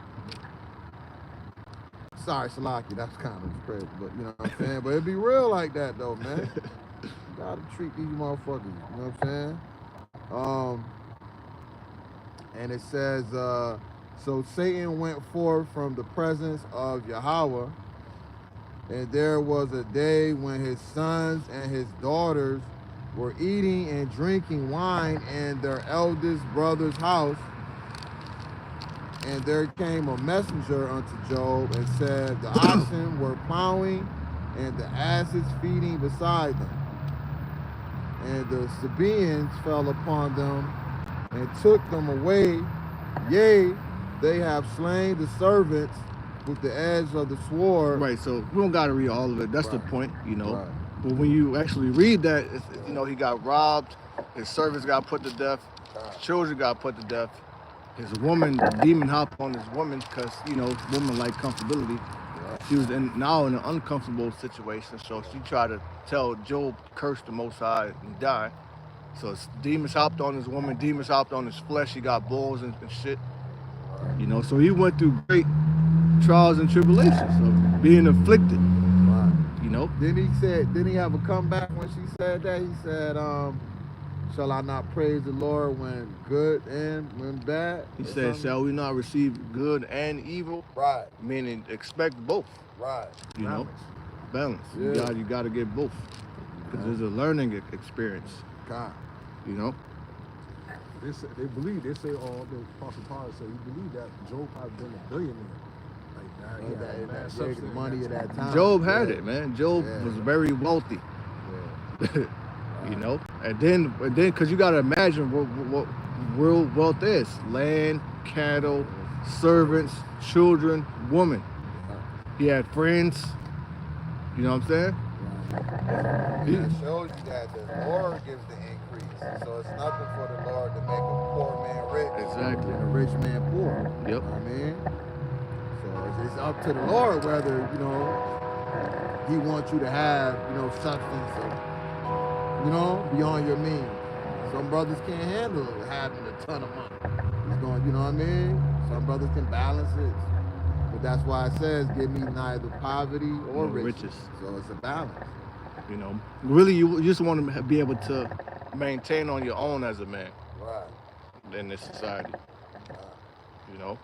Sorry, Salaki, that's kind of crazy, but you know what I'm saying? But it be real like that though, man. You gotta treat these motherfuckers, you know what I'm saying? And it says, so Satan went forth from the presence of Yahweh, and there was a day when his sons and his daughters were eating and drinking wine in their eldest brother's house. And there came a messenger unto Job and said, the oxen were plowing and the asses feeding beside them. And the Sabaeans fell upon them and took them away. Yea, they have slain the servants with the edge of the sword. Right, so we don't got to read all of it. That's Right. the point, you know. Right. But when you actually read that, it's, you know, he got robbed, his servants got put to death, his children got put to death, his woman, the demon hopped on his woman because, you know, women like comfortability. Right. She was now in an uncomfortable situation, so she tried to tell Job, curse the Most High and die. So demons hopped on his woman, demons hopped on his flesh, he got bulls and shit. You know, so he went through great trials and tribulations of being afflicted. Right. You know? Didn't he have a comeback when she said that? He said, shall I not praise the Lord when good and when bad? He said, shall we not receive good and evil? Right. Meaning expect both. Right. You know? Balance. Yeah. You gotta get both. Because there's a learning experience. God. You know? They say, the Apostle Paul said he believed that Job had been a billionaire. Like that, That money at that time. Job had it, man. Job was very wealthy. Yeah. You know? And then, because you gotta imagine what real wealth is. Land, cattle, servants, children, women. He had friends. You know what I'm saying? It shows you that the Lord gives the increase. So it's nothing for the Lord to make a poor man rich. Exactly. And a rich man poor. Yep. You know what I mean? So it's up to the Lord whether, you know, he wants you to have, you know, substance or, you know, beyond your means. Some brothers can't handle having a ton of money. It's going, you know what I mean? Some brothers can balance it. But that's why it says, give me neither poverty or riches. So it's a balance. You know, really, you just want to be able to maintain on your own as a man. Right. In this society. You know?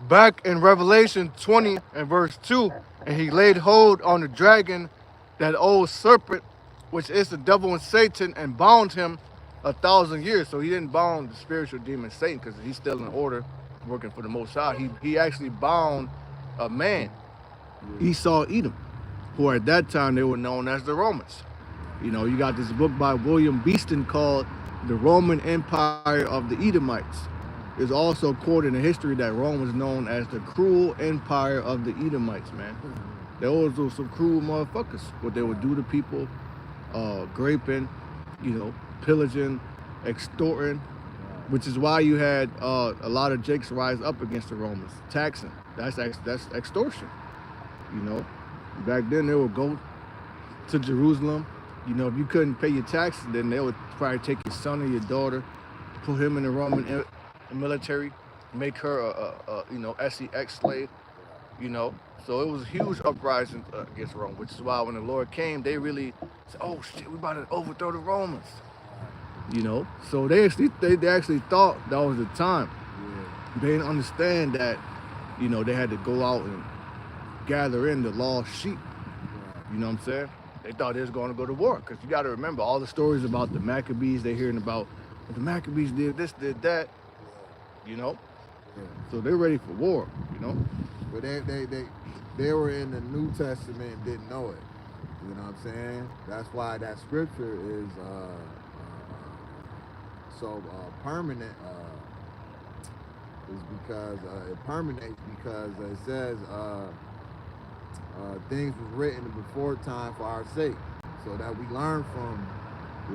Back in Revelation 20 and verse 2, and he laid hold on the dragon, that old serpent, which is the devil and Satan, and bound him 1,000 years. So he didn't bound the spiritual demon Satan because he's still in order, working for the Most High. He actually bound a man, Esau, Edom, who at that time they were known as the Romans. You know, you got this book by William Beeston called The Roman Empire of the Edomites. It's also quoted in history that Rome was known as the cruel empire of the Edomites, man. They always were some cruel motherfuckers. What they would do to people, raping, you know, pillaging, extorting, which is why you had a lot of Jakes rise up against the Romans, taxing. That's extortion. You know, back then they would go to Jerusalem. You know, if you couldn't pay your taxes, then they would probably take your son or your daughter, put him in the Roman military, make her a you know, SEX slave, you know. So it was a huge uprising against Rome, which is why when the Lord came, they really said, "Oh shit, we about to overthrow the Romans." You know, so they actually thought that was the time. Yeah. They didn't understand that, you know, they had to go out and gather in the lost sheep. You know what I'm saying? They thought they was going to go to war, because you got to remember all the stories about the Maccabees. They're hearing about the Maccabees did this, did that. You know, so they're ready for war. You know, but they were in the New Testament and didn't know it. You know what I'm saying? That's why that scripture is so permanent. Is because it permeates, because it says things was written before time for our sake, so that we learn from the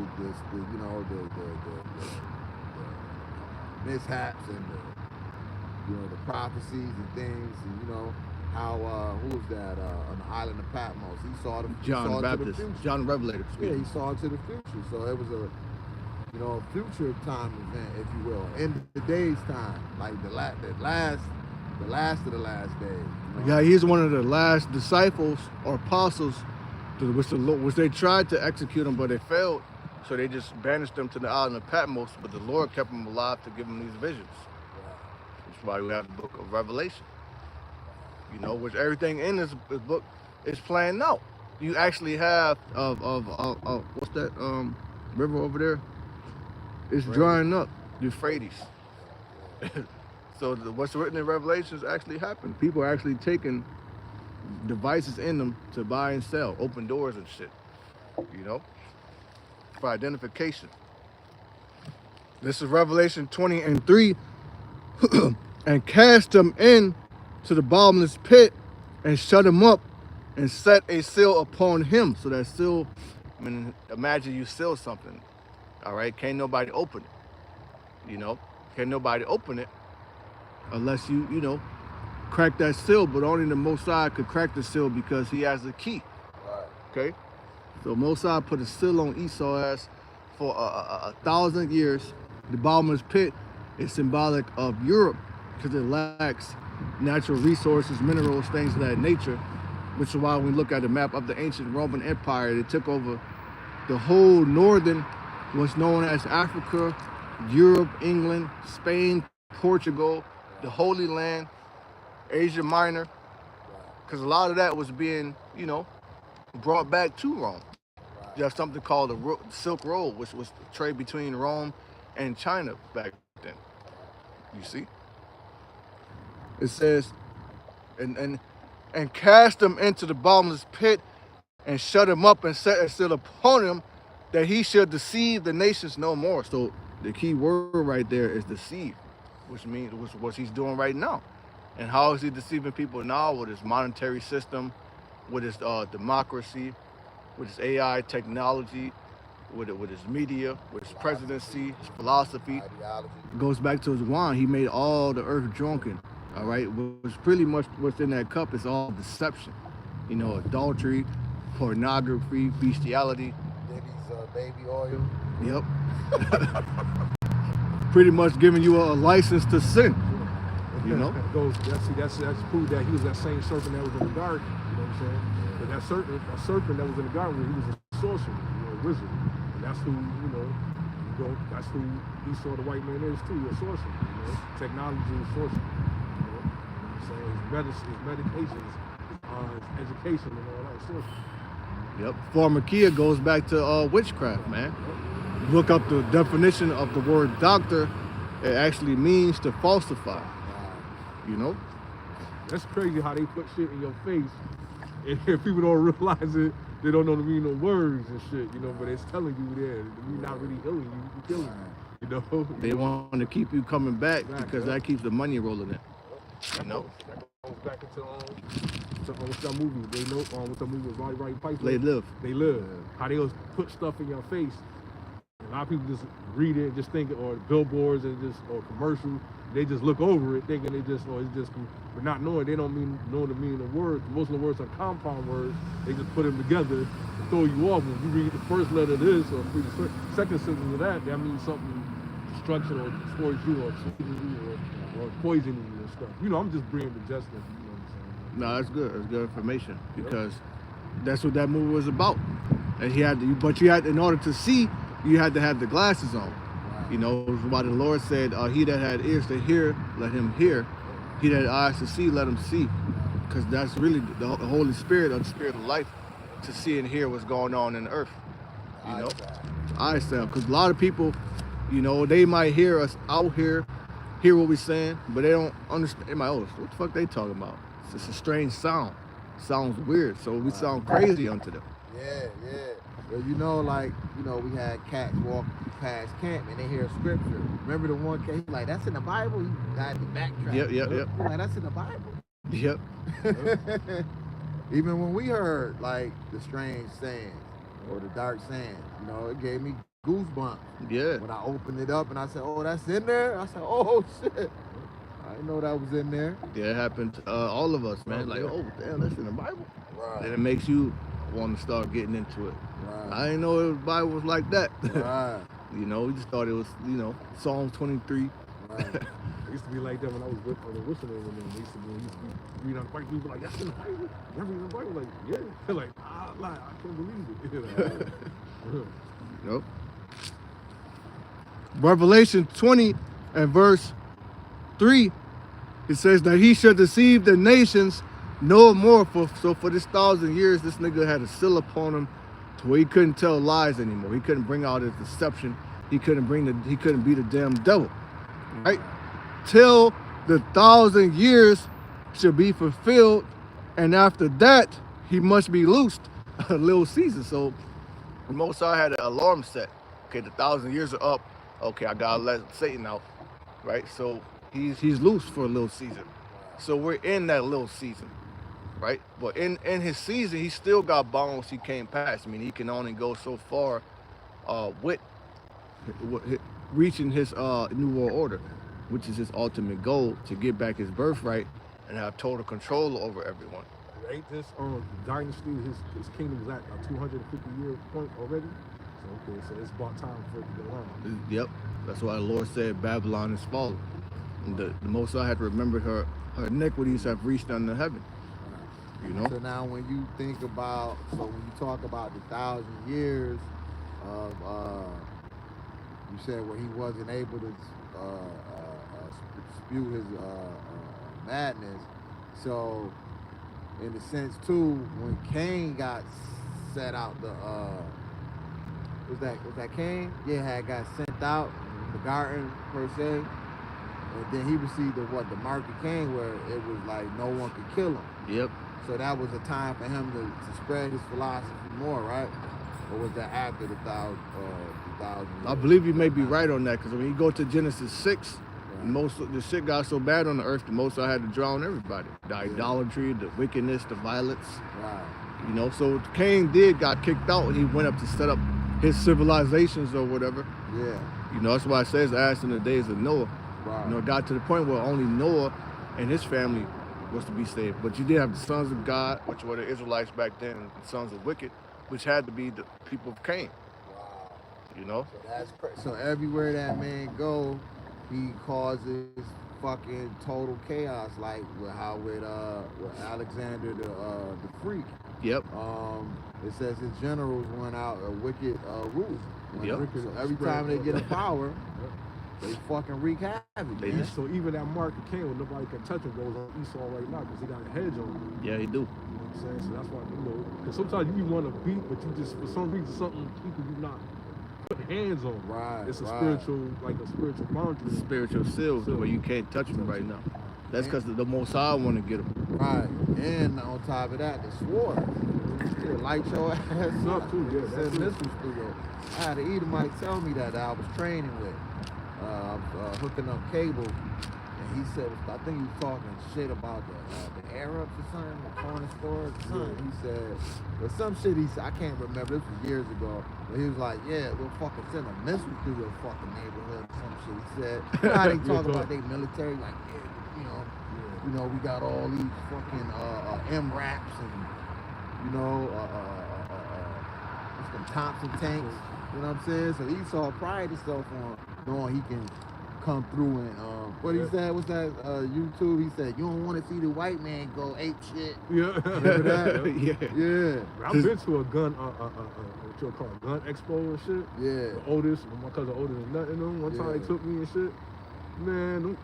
mishaps and the prophecies and things, and how who was that on the island of Patmos? He saw John the Baptist, future. John Revelator. Yeah, he saw to the future. So it was a future time event, if you will, in the day's time, like the last of the last days. Yeah, he's one of the last disciples or apostles, which they tried to execute him, but they failed. So they just banished him to the island of Patmos, but the Lord kept him alive to give him these visions. Which is why we have the book of Revelation. You know, which everything in this book is planned out. You actually have what's that river over there? It's drying up, Euphrates. So what's written in Revelations actually happened. People are actually taking devices in them to buy and sell, open doors and shit. You know, for identification. This is Revelation 20:3. And cast them in to the bottomless pit, and shut him up, and set a seal upon him. So that seal, I mean, imagine you seal something, all right? Can't nobody open it, you know? Can't nobody open it unless you crack that seal, but only the Most High could crack the seal because he has the key, okay? So Most High put a seal on Esau's ass for 1,000 years. The bottomless pit is symbolic of Europe, because it lacks natural resources, minerals, things of that nature, which is why when we look at the map of the ancient Roman Empire, they took over the whole northern, what's known as Africa, Europe, England, Spain, Portugal, the Holy Land, Asia Minor, because a lot of that was being, brought back to Rome. You have something called the Silk Road, which was trade between Rome and China back then. You see? It says, and cast him into the bottomless pit, and shut him up, and set a seal upon him, that he should deceive the nations no more. So the key word right there is deceive, which means what he's doing right now. And how is he deceiving people now? With his monetary system, with his democracy, with his AI technology, with his media, with his presidency, his philosophy. It goes back to his wine. He made all the earth drunken. All right, which pretty much what's in that cup is all deception. Adultery, pornography, bestiality. Diddy's baby oil. Yep. Pretty much giving you a license to sin. That's proof that he was that same serpent that was in the garden. You know what I'm saying? But that serpent that was in the garden, he was a sorcerer, a wizard, and that's who that's who Esau the white man is too, a sorcerer. Technology is sorcery. So his medications, his education, and all that sorcery. Yep. Pharmakia goes back to witchcraft, man. Look up the definition of the word doctor. It actually means to falsify. That's crazy how they put shit in your face, and if people don't realize it, they don't know the meaning of words and shit, but it's telling you that we're not really healing you, we're killing you, They want to keep you coming back because that keeps the money rolling in. That goes back into what's that movie? They know what's that movie with Roddy Piper? They live. They live. Yeah. How they always put stuff in your face. A lot of people just read it and just think, or billboards and or commercials. They just look over it thinking it's just, but not knowing, they don't know the meaning of words. Most of the words are compound words. They just put them together to throw you off. When you read the first letter of this or the second sentence of that means something destruction or destroys you or cheating you or poisoning you and stuff. I'm just bringing the justice, what I'm saying? No, that's good. That's good information because that's what that movie was about. And he had to, but you had, in order to see, you had to have the glasses on. You know, why the Lord said, "He that had ears to hear, let him hear. He that had eyes to see, let him see." Because that's really the Holy Spirit, or the Spirit of life, to see and hear what's going on in the earth. You know, eyesight. Because a lot of people, you know, they might hear us out here, hear what we're saying, but they don't understand. They might, oh, what the fuck they talking about? It's just a strange sound. Sounds weird, so we sound crazy unto them. Yeah. Well, you know, like, you know, we had cats walk past camp and they hear scripture. Remember the one case, like, that's in the Bible? You got to backtrack. Yep. Like, that's in the Bible? Yep. Even when we heard, like, the strange sayings or the dark sayings, you know, it gave me goosebumps. Yeah. When I opened it up and I said, oh, that's in there? I said, oh, shit. I didn't know that was in there. Yeah, it happened to all of us, man. Like, oh, damn, that's in the Bible. Right. And it makes you want to start getting into it. Right. I didn't know the Bible was like that. Right. You know, we just thought it was, you know, Psalm 23. Right. It used to be like that when I was with on the whistling with them. They used to be reading on the Bible, people like, that's in the Bible. Never in the Bible. Like, yeah. Like, I can't believe it. Nope. Revelation 20 and verse 3, it says that he should deceive the nations no more. So for this 1,000 years, this nigga had a seal upon him to where he couldn't tell lies anymore. He couldn't bring out his deception. He couldn't be the damn devil. Right? Till the 1,000 years should be fulfilled, and after that he must be loosed. A little season. So the Most High had an alarm set. Okay, the 1,000 years are up. Okay, I gotta let Satan out. Right? So he's loose for a little season. So we're in that little season. Right? But in his season, he still got bounds he can't pass. I mean, he can only go so far with reaching his New World Order, which is his ultimate goal, to get back his birthright and have total control over everyone. Ain't this dynasty, his kingdom is at a 250-year point already? So, okay, so it's about time for it to go on. Yep. That's why the Lord said Babylon is fallen. And the Most High had to remember her iniquities have reached unto heaven. You know? So now when you think about, so when you talk about the 1,000 years of, you said where he wasn't able to spew his madness. So in a sense too, when Cain got set out the, was that Cain? Yeah, got sent out the garden per se. And then he received the mark of Cain, where it was like no one could kill him. Yep. So that was a time for him to spread his philosophy more, right? Or was that after the 1,000 years? I believe you may be right on that, because when you go to Genesis 6, the shit got so bad on the earth, the Most High had to drown everybody. The idolatry, the wickedness, the violence. Right. You know, so Cain got kicked out, and he went up to set up his civilizations or whatever. Yeah. You know, that's why it says, as in the days of Noah. Right. You know, it got to the point where only Noah and his family was to be saved. But you did have the sons of God, which were the Israelites back then, and the sons of wicked, which had to be the people of Cain. Wow. You know? So that's crazy. So everywhere that man go, he causes fucking total chaos, like with Alexander the Freak. Yep. It says his generals went out a wicked rule. Yep. So every time they get a power, they fucking wreak havoc. So even that mark of Cain, when nobody can touch him, goes on Esau right now because he got a hedge on him. Yeah, he do. You know what I'm saying? So that's why, you know, because sometimes you want to beat, but you just, for some reason, something people do not put hands on. Right. It's a spiritual boundary. Spiritual seals where you can't touch them right now. That's because the Most High want to get them. Right. And on top of that, the sword. It'll light your ass up too. Yeah, that's studio. I had an Edomite tell me that I was training with. Hooking up cable, and he said, I think he was talking shit about the Arabs or something, the corner store or something. He said, but some shit I can't remember, this was years ago, but he was like, yeah, we'll fucking send a missile through your fucking neighborhood or some shit. He said, you know how they talk about their military, like, you know, we got all these fucking MRAPs and, you know, some Thompson tanks. You know what I'm saying? So Esau prided himself on knowing he can come through and what he said? What's that? YouTube. He said, "You don't want to see the white man go ape shit." Yeah. Remember that? Yeah. I've been to a gun, what you call gun expo and shit. Yeah. The Otis, my cousin Otis and nothing them. One time they took me and shit. Man, them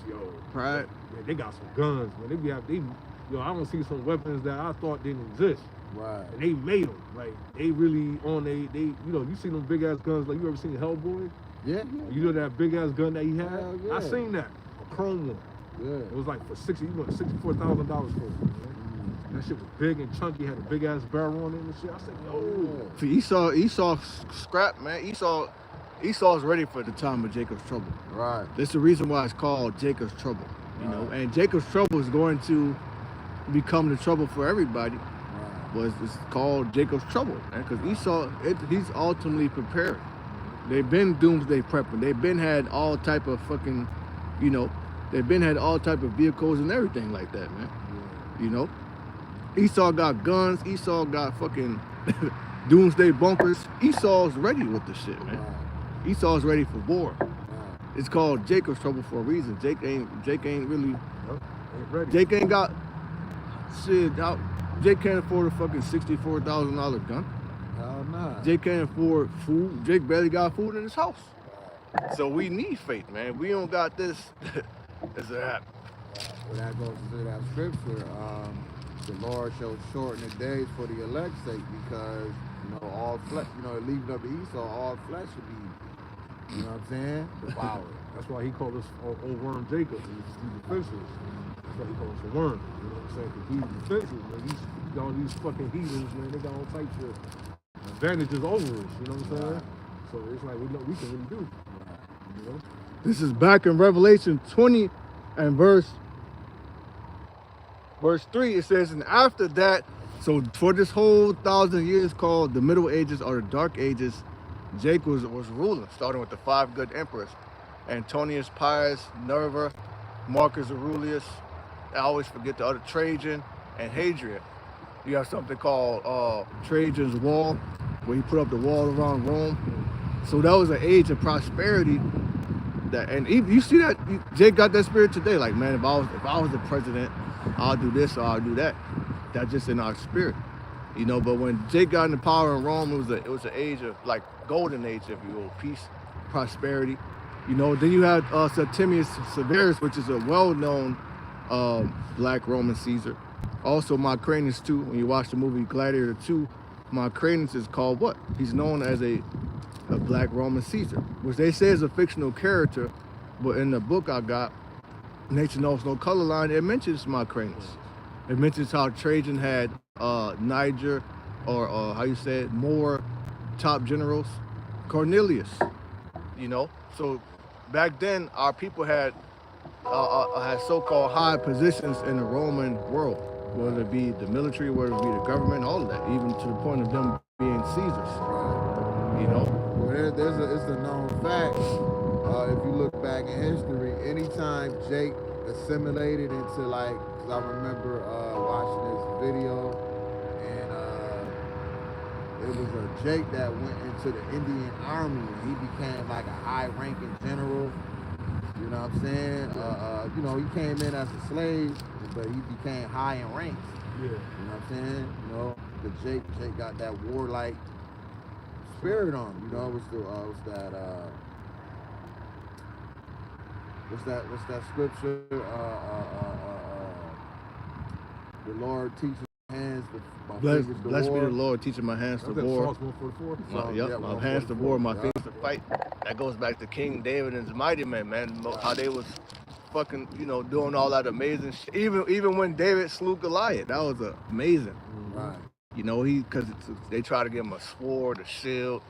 yo. Right. Man, they got some guns, man. Yo, I don't see some weapons that I thought didn't exist. Right. And they made them. Like, they really on they you know, you see them big ass guns, like you ever seen Hellboy? Yeah. You know that big ass gun that he had? Hell yeah. I seen that. A chrome one. Yeah. It was like for $64,000 for it, man. That shit was big and chunky, had a big ass barrel on it and shit. I said, yo. See, Esau scrap, man. Esau's ready for the time of Jacob's trouble. Right. That's the reason why it's called Jacob's trouble. You know, and Jacob's trouble is going to become the trouble for everybody. Right. But it's called Jacob's trouble, man, because Esau, he's ultimately prepared. They've been doomsday prepping. They've been had all type of fucking, you know, they've been had all type of vehicles and everything like that, man. Yeah. You know, Esau got guns. Esau got fucking doomsday bunkers. Esau's ready with the shit, man. Right. Esau's ready for war. Right. It's called Jacob's trouble for a reason. Jake ain't really. Ain't ready. Jake ain't got shit out. Jake can't afford a fucking $64,000 gun. Hell nah. Jake can't afford food. Jake barely got food in his house. So we need faith, man. We don't got this as a happen. Well, that goes to that scripture. The Lord shall shorten the days for the elect's sake, because all flesh, leaving up to Esau, all flesh should be, you know what I'm saying, devoured. That's why he called us old worm Jacob. He's defenseless. That's why he called us a worm. You know what I'm saying? Because he's defenseless, man. All these fucking heathens, man, they got all types of advantages over us. You know what I'm saying? So it's like we can really do. You know? This is back in Revelation 20 and verse 3. It says, and after that, so for this whole 1,000 years called the Middle Ages or the Dark Ages, Jake was ruling, starting with the 5 good emperors: Antonius Pius, Nerva, Marcus Aurelius. I always forget the other, Trajan and Hadrian. You have something called Trajan's Wall, where he put up the wall around Rome. So that was an age of prosperity. And you see that Jake got that spirit today. Like, man, if I was the president, I'll do this or I'll do that. That's just in our spirit, But when Jake got into power in Rome, it was an age of, like, golden age, if you will, peace, prosperity. Then you had Septimius Severus, which is a well-known black Roman Caesar. Also, Macrinus too. When you watch the movie Gladiator 2, Macrinus is called what? He's known as a black Roman Caesar, which they say is a fictional character, but in the book I got, Nature Knows No Color Line, it mentions Macrinus. It mentions how Trajan had Niger, or how you say it, more top generals, Cornelius. So back then our people had so-called high positions in the Roman world, whether it be the military, whether it be the government, all of that, even to the point of them being Caesars. Well, it's a known fact. If you look back in history, anytime Jake assimilated into, like, cause I remember watching this video, and it was a Jake that went into the Indian Army, and he became like a high-ranking general. You know what I'm saying? He came in as a slave, but he became high in ranks. Yeah. You know what I'm saying? But Jake got that warlike spirit on him. What's that scripture? The Lord teaches my hands my fingers to war. Blessed be the Lord teaching my hands to war. Psalms 144. My hands to war, my fingers to fight. That goes back to King David and his mighty men, man. How they was fucking, doing all that amazing shit. Even when David slew Goliath, that was amazing. Right. Because they tried to give him a sword, a shield.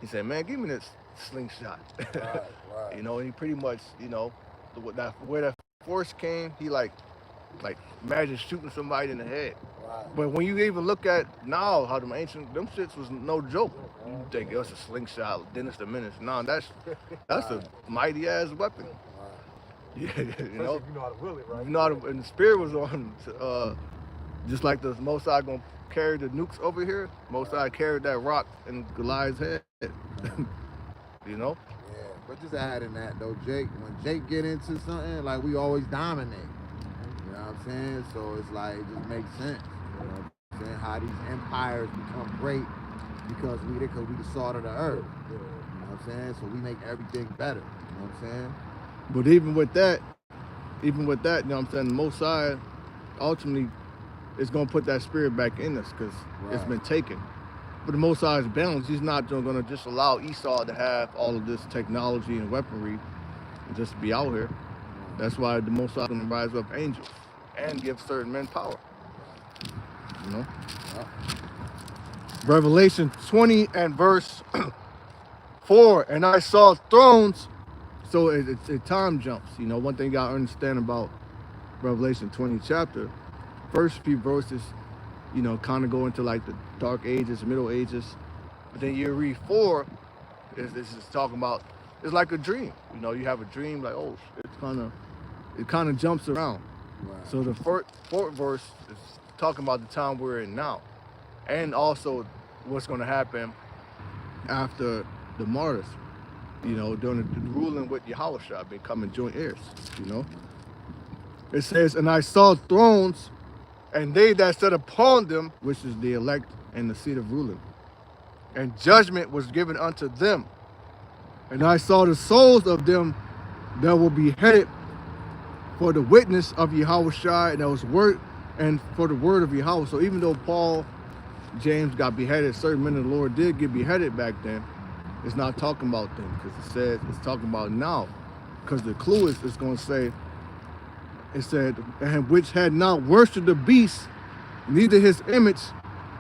He said, man, give me this slingshot. Right. And he pretty much, where that force came, he like imagine shooting somebody in the head. Right. But when you even look at now how them shits was no joke. You think it was a slingshot, Dennis the Menace. No, that's a mighty ass weapon. Right. Yeah, If you know how to will it, right? And the spirit was on just like the Most High gonna carry the nukes over here. Most High carried that rock in Goliath's head. Yeah. But just adding that though, Jake, when Jake get into something, like we always dominate. You know what I'm saying? So it's like, it just makes sense. You know what I'm saying? How these empires become great because we the salt of the earth. You know what I'm saying? So we make everything better. You know what I'm saying? But even with that, you know what I'm saying, the Most High ultimately is going to put that spirit back in us because it's been taken. But the Most High is balanced. He's not going to just allow Esau to have all of this technology and weaponry and just be out here. That's why the Most High is going to rise up angels and give certain men power. You know? Revelation 20 and verse 4, and I saw thrones. So it time jumps. You know, one thing you got to understand about Revelation 20 chapter, first few verses, you know, kind of go into like the dark ages, middle ages. But then you read 4, this is talking about, it's like a dream. You know, you have a dream like, oh, it kind of jumps around. Right. So the fourth verse is talking about the time we're in now. And also what's going to happen after the martyrs, you know, during the ruling with Yahushua, becoming joint heirs, you know. It says, and I saw thrones, and they that sat upon them, which is the elect and the seat of ruling. And judgment was given unto them. And I saw the souls of them that will be beheaded for the witness of Yahushua, and that was word, and for the word of Yahweh. So even though Paul, James got beheaded, certain men of the Lord did get beheaded back then, it's not talking about them, because it says it's talking about now. Because the clue is it's going to say, it said, and which had not worshipped the beast, neither his image,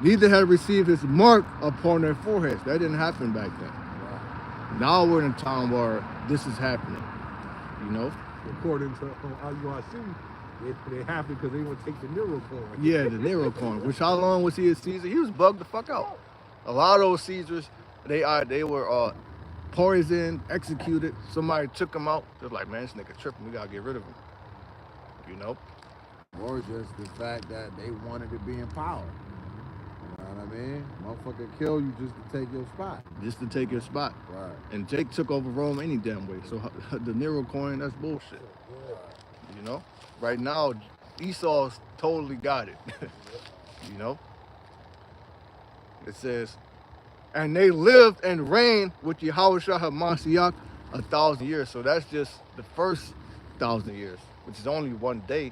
neither had received his mark upon their foreheads. That didn't happen back then. Wow. Now we're in a time where this is happening, you know? According to IUIC, they happen because they want to take the Nero coin. Yeah, the Nero coin. Which, how long was he a Caesar? He was bugged the fuck out. A lot of those Caesars, they were poisoned, executed. Somebody took him out. They're like, man, this nigga tripping. We gotta get rid of him. You know? Or just the fact that they wanted to be in power. You know what I mean? Motherfucker kill you just to take your spot. Just to take your spot. Right. And Jake took over Rome any damn way. So the Nero coin, that's bullshit. You know? Right now, Esau's totally got it. You know? It says, and they lived and reigned with Yahushua HaMashiach 1,000 years. So that's just the first 1,000 years, which is only one day.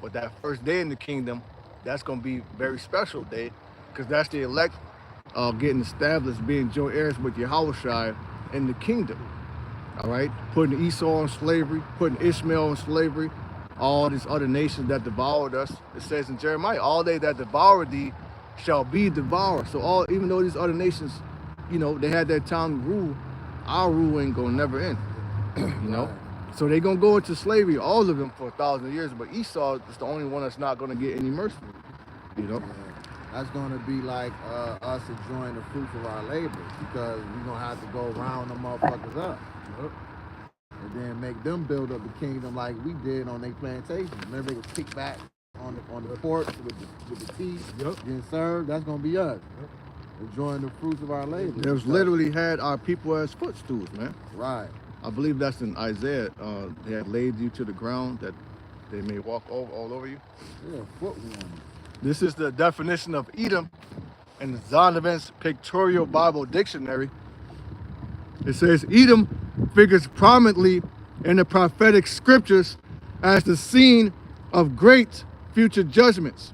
But that first day in the kingdom, that's going to be a very special day, because that's the elect getting established, being joint heirs with Yahushua in the kingdom. All right? Putting Esau in slavery, putting Ishmael in slavery, all these other nations that devoured us. It says in Jeremiah, all they that devoured thee shall be devoured. So even though these other nations, you know, they had their time to rule, our rule ain't going to never end. You know? So they're going to go into slavery, all of them, for 1,000 years. But Esau is the only one that's not going to get any mercy. You know? Yeah. That's going to be like us enjoying the fruits of our labor, because we're going to have to go round them motherfuckers up. Yep. And then make them build up the kingdom like we did on their plantations. Remember, they would kick back on the porch with the tea getting served. That's going to be us. Yep. Enjoying the fruits of our labor. They've literally had our people as footstools, man. Right. I believe that's in Isaiah. They had laid you to the ground that they may walk all over you. Yeah, foot warming. This is the definition of Edom in the Zondervan's Pictorial Bible Dictionary. It says, Edom figures prominently in the prophetic scriptures as the scene of great future judgments.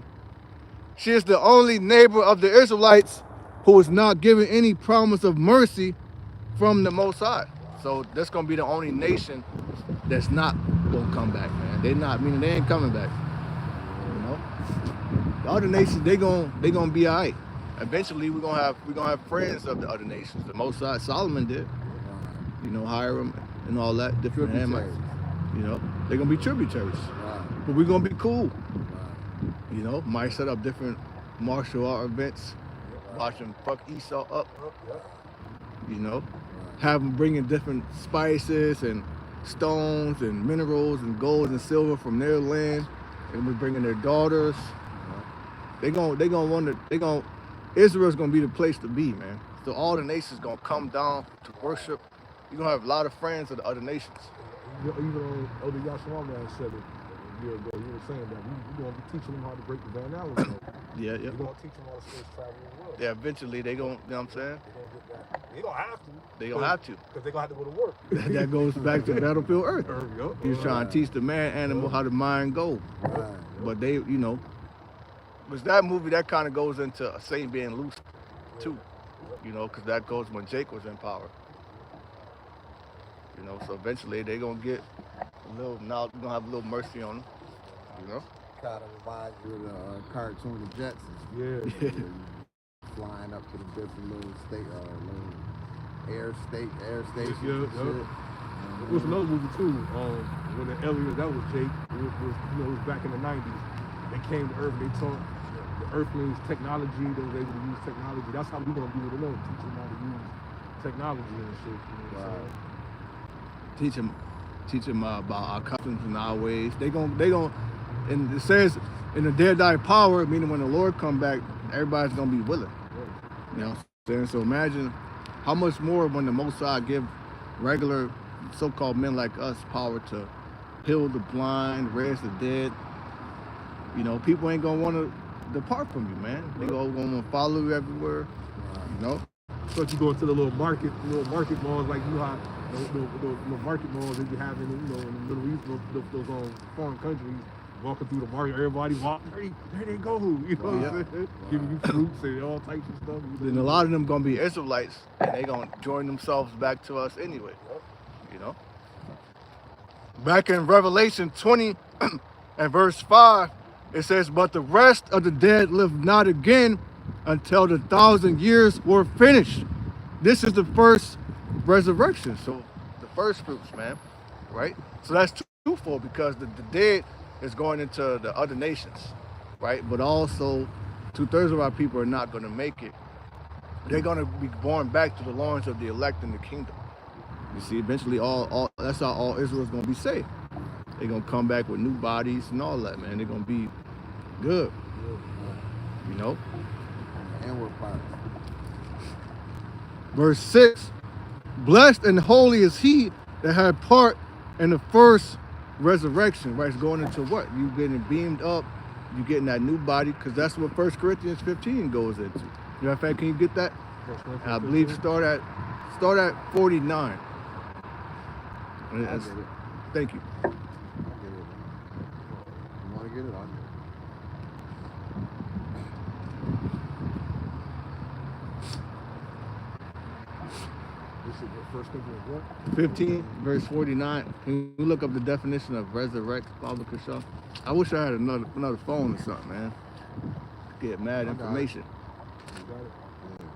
She is the only neighbor of the Israelites who is not given any promise of mercy from the Most High. So that's going to be the only nation that's not going to come back, man. They're not, meaning they ain't coming back. You know? The other nations, they gonna be all right. Eventually, we're gonna have friends of the other nations. The Most High, Solomon did. You know, Hiram and all that, different Hamites. You know, they're gonna be tributaries. But we're gonna be cool. You know, might set up different martial art events, watch them fuck Esau up. You know, have them bringing different spices and stones and minerals and gold and silver from their land, and we're bringing their daughters. Israel's gonna be the place to be, man. So all the nations gonna come down to worship you're gonna have a lot of friends of the other nations. Even Elder Yashawama said it a year ago. He was saying that we're going to be teaching them how to break the Van Allen code. Yeah. We're going to teach them how to space travel as well. Yeah, eventually they going to, you know what I'm saying? They're going to get that. They're going to have to. They're going to have to. Because they're going to have to go to work. That goes back to Battlefield Earth. Yep. He was trying to teach the man animal how the mind go. Right. But they, you know, was that movie that kind of goes into Satan being loose too. You know, because that goes when Jake was in power. You know, so eventually they're going to get a little, now we're going to have a little mercy on them. You know? Kind of reminds you of the cartoon The Jetsons. Yeah. Flying up to the different little little air stations. It was another movie too. When the aliens, that was Jake. It was back in the 90s. They came to Earth. They taught the Earthlings technology. They was able to use technology. That's how we're gonna do it alone. Teach them how to use technology and shit. You know what I'm saying? Teach them about our customs and our ways. They gon', and it says in the dead die power, meaning when the Lord come back, everybody's gonna be willing. You know what I'm saying? So imagine how much more when the Most High give regular so-called men like us power to heal the blind, raise the dead. You know, people ain't gonna want to depart from you, man. They gonna follow you everywhere. You know. So if you go into the little market malls, like you have the market malls that you have in the Middle East, those foreign countries, walking through the market, everybody walking, there they go, you know what I'm saying? Giving you fruits and all types of stuff. Then a lot of them gonna be Israelites, and they gonna join themselves back to us anyway. You know. Back in Revelation 20 and verse 5, it says, "But the rest of the dead live not again until the 1,000 years were finished." This is the first resurrection, so the first fruits, man, right? So that's twofold, because the dead is going into the other nations, right? But also 2/3 of our people are not going to make it. They're going to be born back to the loins of the elect in the kingdom. You see, eventually all that's how all Israel is going to be saved. They're going to come back with new bodies and all that, man. They're going to be good, you know? And we're part. Verse 6, "Blessed and holy is he that had part in the first resurrection," right? It's going into what? You getting beamed up, you getting that new body, because that's what 1 Corinthians 15 goes into. You know, in fact, can you get that? I believe start at 49. Thank you. I'll get it. You want to get it? I'll get it. This is the first thing what? 15, verse 49. Can you look up the definition of resurrect, Father Kashaw? I wish I had another phone or something, man. Get mad information. You got it? Yeah.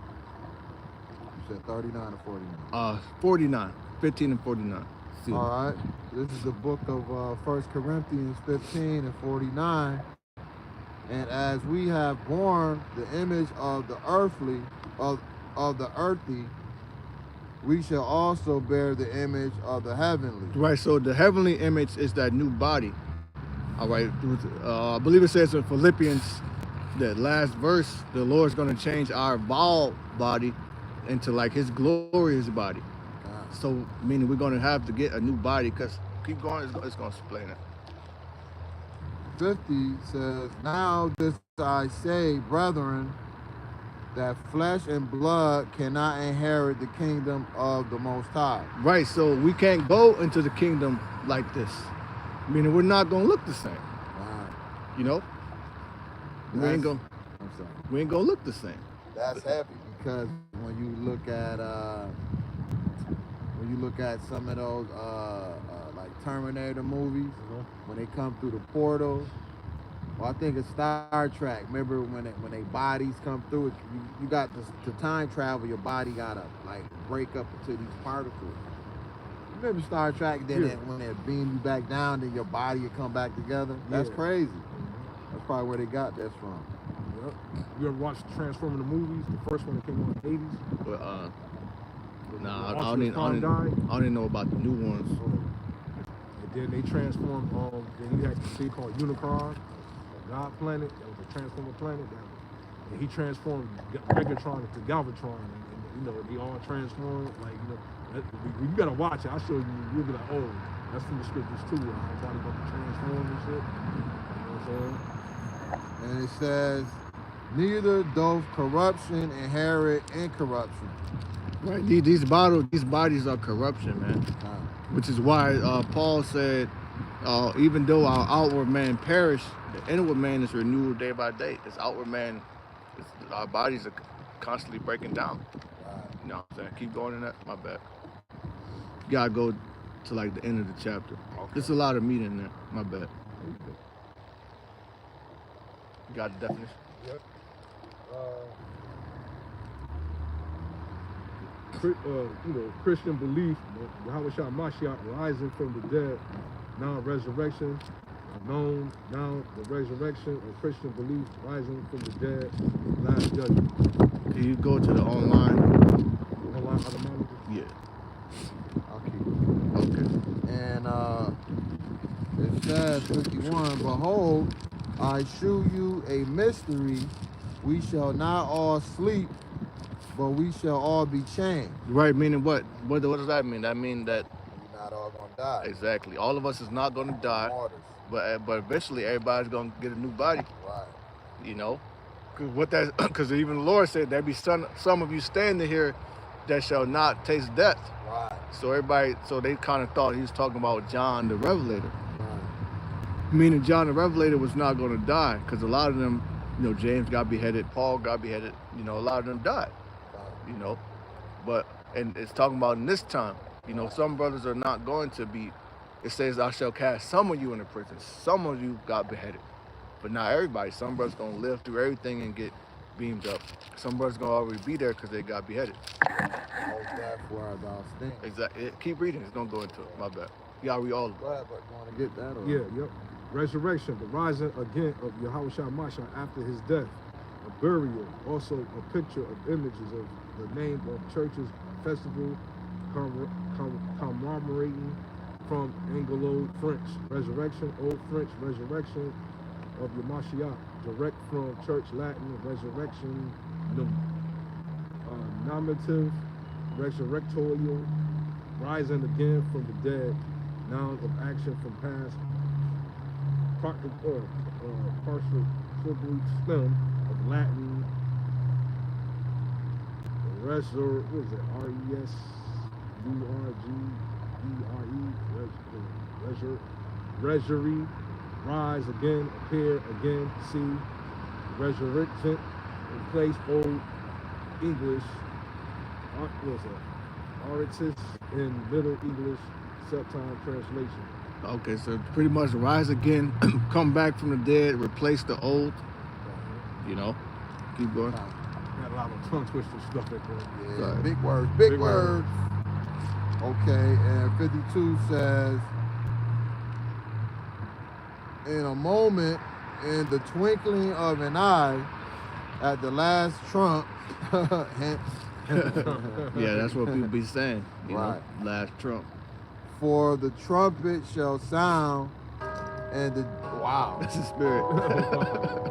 You said 39 or 49? 49. 15 and 49. See. All right. This is the book of 1 Corinthians 15 and 49. "And as we have borne the image of the earthly, of the earthy, we shall also bear the image of the heavenly." Right, so the heavenly image is that new body. All right, I believe it says in Philippians, that last verse, the Lord's going to change our bald body into like his glorious body. So, meaning we're going to have to get a new body, because keep going, it's going to explain it. 50 says, "Now this I say, brethren, that flesh and blood cannot inherit the kingdom of the Most High." Right, so we can't go into the kingdom like this. Meaning we're not going to look the same. Wow. You know? We ain't going to look the same. That's heavy, because when you look at some of those like Terminator movies, when they come through the portal, well, I think it's Star Trek. Remember when they bodies come through it, you got to time travel, your body gotta like break up into these particles. Remember Star Trek? Then when they beam you back down, then your body will come back together. That's crazy. That's probably where they got that from. Yep. You ever watched Transforming the movies? The first one that came out in the 80s? But, nah, I don't even know about the new ones. And then they transformed, then you had this thing called Unicron, a God planet, that was a transformer planet. And he transformed Megatron into Galvatron in they all transformed. Like, you gotta watch it. I'll show you. You'll be like, oh, that's from the scriptures too. How everybody about to transform and shit. You know what I'm saying? And it says, neither doth corruption inherit incorruption. Right. These bodies are corruption, man. Which is why Paul said, even though our outward man perish, the inward man is renewed day by day. This outward man, our bodies are constantly breaking down. You know what I'm saying? Keep going in that. My bad. You gotta go to like the end of the chapter. Okay. There's a lot of meat in there. My bad. You got the definition? Yep. Christian belief, Yahweh Shah Mashiach rising from the dead, now resurrection, known now the resurrection of Christian belief rising from the dead, last judgment. Can you go to the online? Online etymology? Yeah. I'll keep it. Okay. And it says 51, behold, I shew you a mystery. We shall not all sleep, but we shall all be changed. Right, meaning what? What does that mean? That means that we're not all gonna die. Exactly. All of us is not gonna die. Martyrs. But eventually everybody's gonna get a new body. Right. You know? Because even the Lord said there be some of you standing here that shall not taste death. Right. So they kind of thought he was talking about John the Revelator. Right. Meaning John the Revelator was not gonna die, because a lot of them, James got beheaded, Paul got beheaded, a lot of them died. And it's talking about in this time, some brothers are not going to be, it says, I shall cast some of you into prison. Some of you got beheaded, but not everybody. Some brothers going to live through everything and get beamed up. Some brothers going to already be there because they got beheaded. Exactly. Keep reading. It's going to go into it. My bad. You got to read all of it. Go ahead, but you want to get that? Or? Yeah, yep. Resurrection, the rising again of Yahweh Shah Mashiach after his death. A burial, also a picture of images of the name of churches, festival, commemorating from Anglo French, resurrection, Old French, resurrection of Yamashiach, direct from Church Latin, resurrection, nominative, resurrectorial, rising again from the dead, noun of action from past, partial stem of Latin, resurre, what is it? Resurre, rise again, appear again, see, resurrection, replace old English, what is it? Oritus in Middle English, subtime translation. Okay, so pretty much rise again, come back from the dead, replace the old, keep going. Got a lot of tongue twister stuff at there. Yeah, big words, big words. Okay, and 52 says, in a moment, in the twinkling of an eye, at the last trump, yeah, that's what people be saying, last trump. For the trumpet shall sound, and the that's the spirit.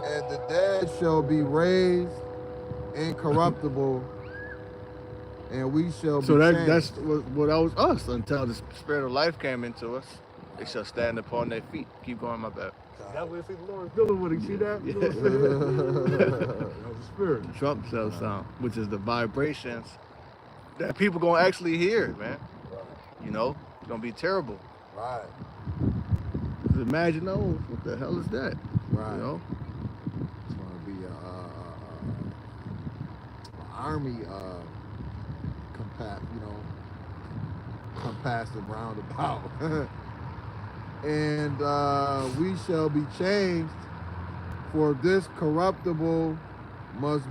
and the dead shall be raised incorruptible, and we shall be changed. That's what that was us until the spirit of life came into us. They shall stand upon their feet. Keep going, my bad. That's what the Lord is dealing with. You see that? Yeah. That was the spirit. The trump shall sound, which is the vibrations that people gonna actually hear, man. Right. It's gonna be terrible. Right. Imagine, what the hell is that? Right. It's gonna be army compassed around about. And we shall be changed, for this corruptible must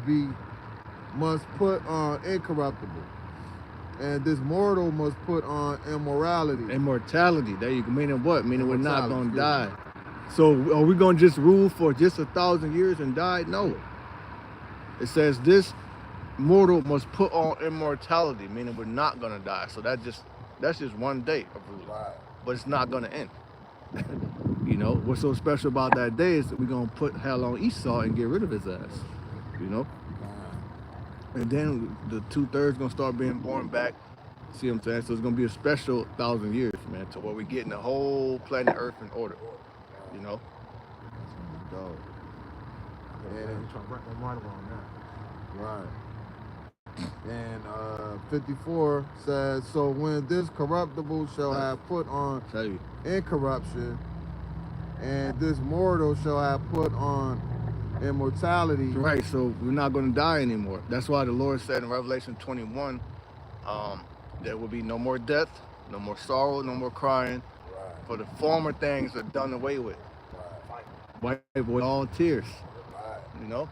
put on incorruptible, and this mortal must put on immorality. Immortality. There you go. Meaning what? Meaning we're not gonna die. So are we gonna just rule for just 1,000 years and die? No. It says this mortal must put on immortality, meaning we're not gonna die. So that's just one day of ruling. Right. But it's not gonna end. What's so special about that day is that we're gonna put hell on Esau and get rid of his ass. And then the 2/3 gonna start being born back. See what I'm saying? So it's gonna be a special 1,000 years, man, to where we're getting the whole planet Earth in order. You know? Dope. Yeah, I'm trying to wrap my mind around that. Right. And 54 says, so when this corruptible shall have put on incorruption, and this mortal shall have put on immortality. Right, so we're not going to die anymore. That's why the Lord said in Revelation 21, there will be no more death, no more sorrow, no more crying. Right. For the former things are done away with. Right. Wipe away all tears. Right. You know?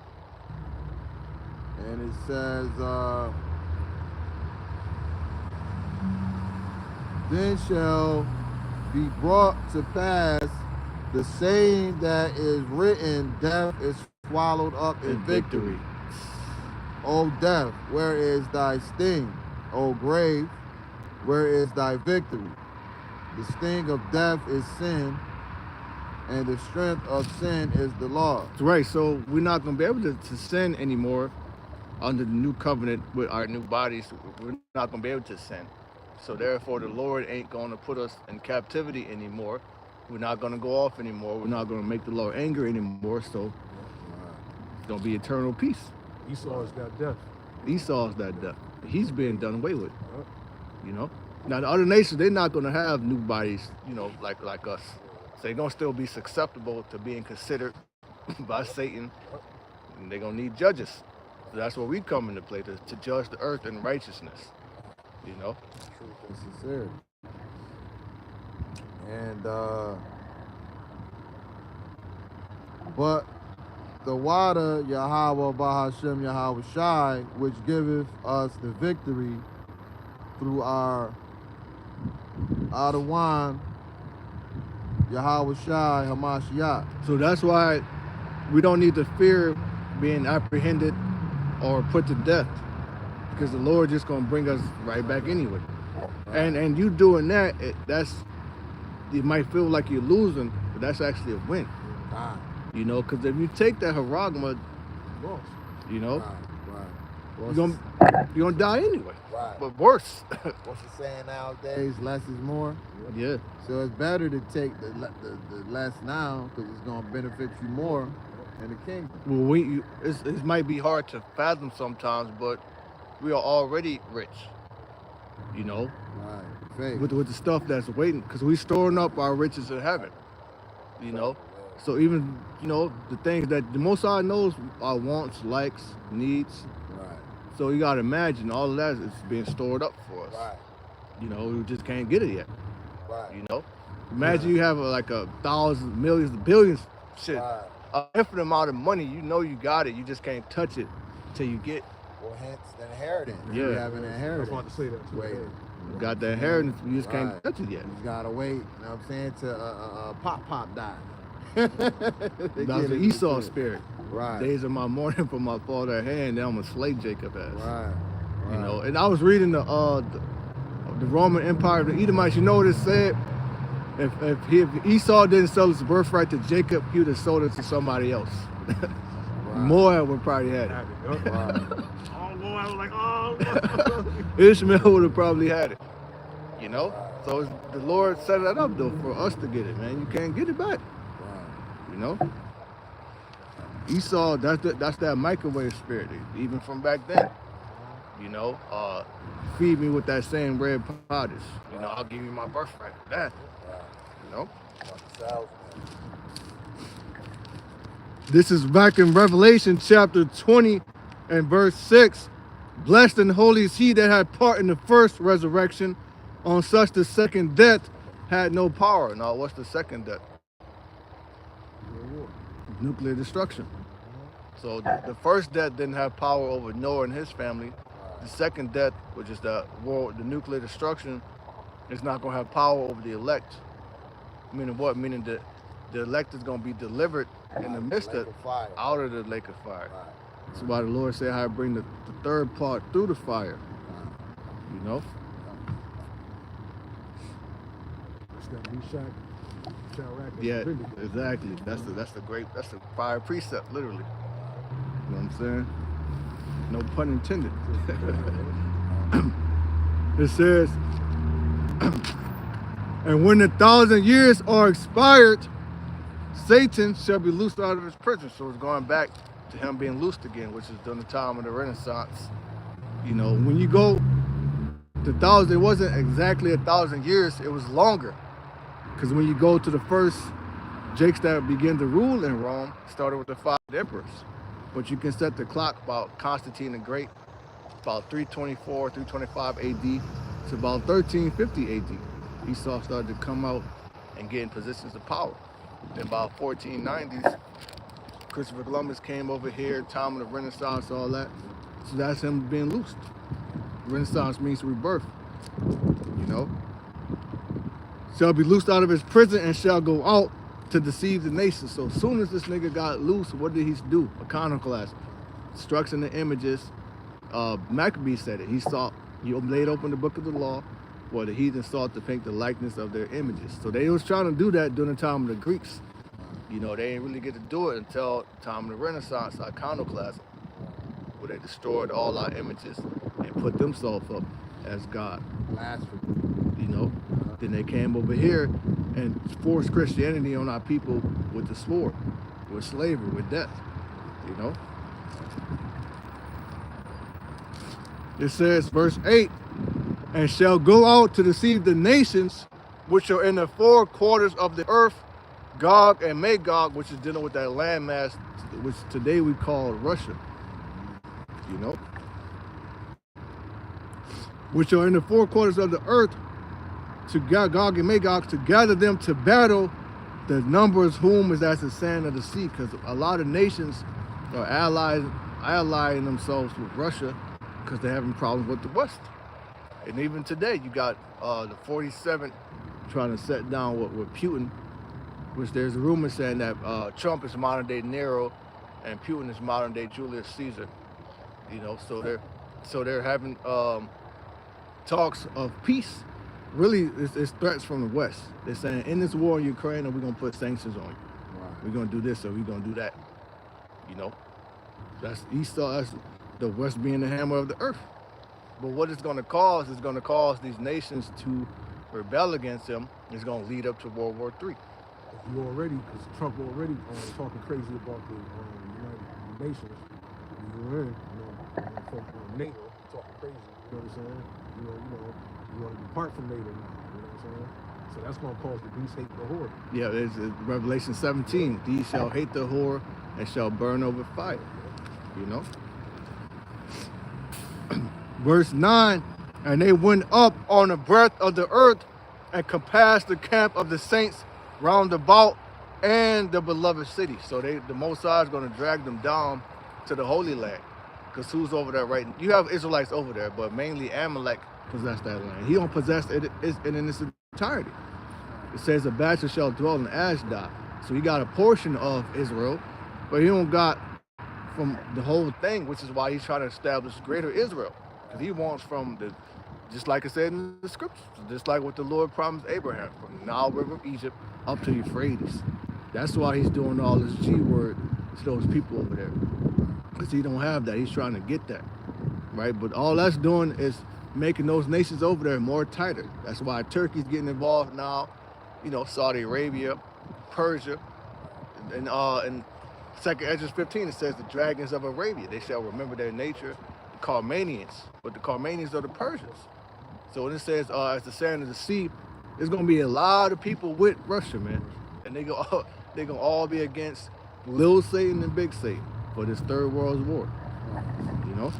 And it says, then shall be brought to pass the saying that is written, death is swallowed up in victory. O death, where is thy sting? O grave, where is thy victory? The sting of death is sin, and the strength of sin is the law. Right, so we're not going to be able to sin anymore under the new covenant with our new bodies. We're not going to be able to sin. So therefore, the Lord ain't going to put us in captivity anymore. We're not going to go off anymore. We're not going to make the Lord angry anymore. So it's going to be eternal peace. Esau's got death. Esau's that death. He's being done away with. You know? Now, the other nations, they're not going to have new bodies, you know, like us. So they're going to still be susceptible to being considered by Satan. And they're going to need judges. So that's where we come into play, to judge the earth in righteousness. You know? Truth and sincerity. And, but the water, Yahweh Bahashem Yahweh Shai, which giveth us the victory through our Adawan, Yahweh Shai Hamashiach. So that's why we don't need to fear being apprehended or put to death, because the Lord just gonna bring us right back anyway. And you doing that, you might feel like you're losing, but that's actually a win. You know, because if you take that haragma, you know, you're gonna die anyway. Right. But worse. What's the saying nowadays? Less is more. Yeah. So it's better to take the less now, because it's gonna benefit you more in the kingdom. Well, it might be hard to fathom sometimes, but we are already rich. You know, right. With the stuff that's waiting, because we storing up our riches in heaven. You know, so even, you know, the things that the Most High knows our wants, likes, needs. Right. So you gotta imagine all of that is being stored up for us. Right. You know, we just can't get it yet. Right. You know, imagine you have like 1,000, millions, billions, shit, an infinite amount of money. You know you got it. You just can't touch it till you get. Well, hence the inheritance. Yeah. You have an inheritance. I was about to say that too. Waiting. You got the inheritance. You just can't touch it yet. You gotta wait. You know what I'm saying? To pop die. That's the Esau spirit. Right. Days of my mourning for my father hand, then I'm gonna slay Jacob as. Right. You know, and I was reading the Roman Empire, the Edomites. You know what it said? If Esau didn't sell his birthright to Jacob, he would have sold it to somebody else. Right. Moab would probably had it. Right. Oh, boy, I was like, oh. Ishmael would have probably had it. You know? So the Lord set that up, though, for us to get it, man. You can't get it back. You know? Esau, that's that microwave spirit, even from back then. You know? Feed me with that same red pottage. You know, I'll give you my birthright for that. You know? This is back in Revelation chapter 20 and verse 6. Blessed and holy is he that had part in the first resurrection. On such the second death had no power. Now, what's the second death? Nuclear destruction. So the first death didn't have power over Noah and his family. The second death, which is the nuclear destruction, is not going to have power over the elect. Meaning what? Meaning that the elect is going to be delivered in the midst of out of the lake of fire. That's why the Lord said how to bring the third part through the fire. You know? It's got to be shot. Yeah, exactly. That's the fire precept, literally. You know what I'm saying? No pun intended. It says, and when the 1,000 years are expired, Satan shall be loosed out of his prison. So it's going back to him being loosed again, which is during the time of the Renaissance. You know, when you go to 1,000, it wasn't exactly 1,000 years, it was longer. Because when you go to the first jakes that began to rule in Rome, started with the 5 emperors. But you can set the clock about Constantine the Great, about 324, 325 AD to about 1350 AD. Esau started to come out and get in positions of power. Then about 1490s, Christopher Columbus came over here, time of the Renaissance, all that. So that's him being loosed. Renaissance means rebirth, you know. Shall be loosed out of his prison and shall go out to deceive the nations. So as soon as this nigga got loose, what did he do? Iconoclast, destruction the images. Maccabees said it. He laid open the book of the law, where the heathen sought to paint the likeness of their images. So they was trying to do that during the time of the Greeks. You know, they didn't really get to do it until the time of the Renaissance, iconoclasm, where they destroyed all our images and put themselves up as God. Blasphemy. You know, then they came over here and forced Christianity on our people with the sword, with slavery, with death, you know. It says, verse 8, and shall go out to deceive the nations which are in the 4 quarters of the earth, Gog and Magog, which is dealing with that landmass, which today we call Russia, you know, which are in the 4 quarters of the earth, to Gog and Magog, to gather them to battle, the numbers whom is as the sand of the sea. Because a lot of nations are allying themselves with Russia because they're having problems with the West. And even today, you got the 47th trying to set down with Putin, which there's a rumor saying that Trump is modern day Nero and Putin is modern day Julius Caesar. You know, so they're having talks of peace. Really, it's threats from the West. They're saying, in this war in Ukraine, we're going to put sanctions on you. Right. We're going to do this or we're going to do that. You know, that's Esau, that's the West being the hammer of the earth. But what it's going to cause is going to cause these nations to rebel against him. It's going to lead up to World War III. You already, because Trump already talking crazy about the United Nations. You from NATO, talking crazy. You know what I'm saying? You want to depart from NATO now. You know what I'm saying? So that's going to cause the beast hate the whore. Yeah, it's Revelation 17. These shall hate the whore and shall burn over fire. You know? Verse 9, and they went up on the breadth of the earth and compassed the camp of the saints round about and the beloved city. So the Most High is going to drag them down to the Holy Land. Because who's over there right now? You have Israelites over there, but mainly Amalek possess that land. He don't possess it in its entirety. It says a bachelor shall dwell in Ashdod. So he got a portion of Israel, but he don't got from the whole thing, which is why he's trying to establish greater Israel. Because he wants from just like it said in the scriptures, just like what the Lord promised Abraham, from the Nile River of Egypt up to Euphrates. That's why he's doing all this G word to those people over there. Because he don't have that. He's trying to get that, right? But all that's doing is making those nations over there more tighter. That's why Turkey's getting involved now. You know, Saudi Arabia, Persia, and in 2nd Ezra 15 it says the dragons of Arabia, they shall remember their nature. The Carmanians, but the Carmanians are the Persians. So when it says as the sand of the sea, there's gonna be a lot of people with Russia, man, and they gonna all be against little Satan and big Satan for this third world war. You know.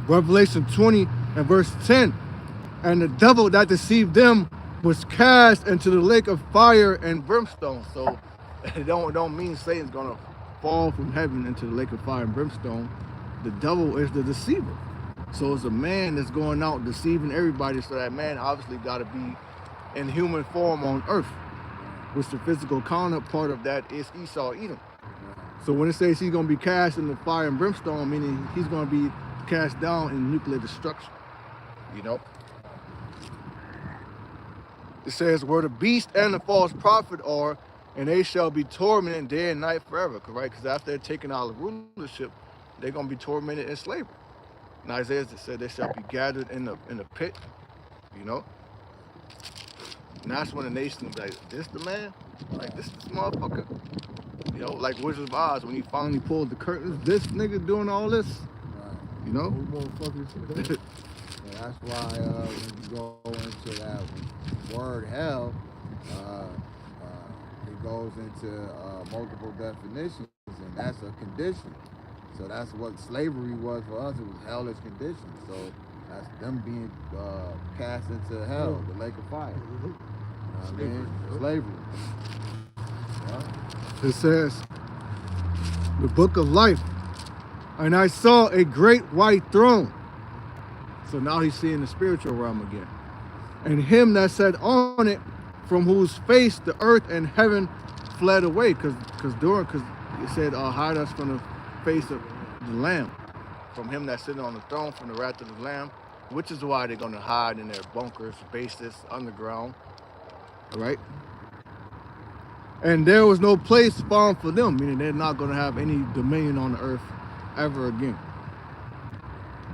Revelation 20 and verse 10, and the devil that deceived them was cast into the lake of fire and brimstone. So it don't mean Satan's gonna fall from heaven into the lake of fire and brimstone. The devil is the deceiver. So it's a man that's going out deceiving everybody. So that man obviously got to be in human form on earth, which the physical counterpart of that is Esau, Edom. So when it says he's going to be cast in the fire and brimstone, meaning he's going to be cast down in nuclear destruction, you know. It says where the beast and the false prophet are, and they shall be tormented day and night forever, right? Because after they're taking out the rulership, they're going to be tormented in slavery. And Isaiah said they shall be gathered in the pit, you know? And that's when the nation is like, this the man? Like, this motherfucker? You know, like Wizard of Oz, when he finally pulled the curtains, this nigga doing all this? You know? And that's why when you go into that word hell, it goes into multiple definitions, and that's a condition. So that's what slavery was for us. It was hellish conditions. So that's them being cast into hell, the lake of fire. You know what I mean? Slavery. Yeah. It says, the book of life, and I saw a great white throne. So now he's seeing the spiritual realm again. And him that sat on it, from whose face the earth and heaven fled away. Because it said, hide us from the face of the Lamb. From him that's sitting on the throne, from the wrath of the Lamb. Which is why they're going to hide in their bunkers, bases, underground. All right? And there was no place found for them, meaning they're not going to have any dominion on the earth ever again.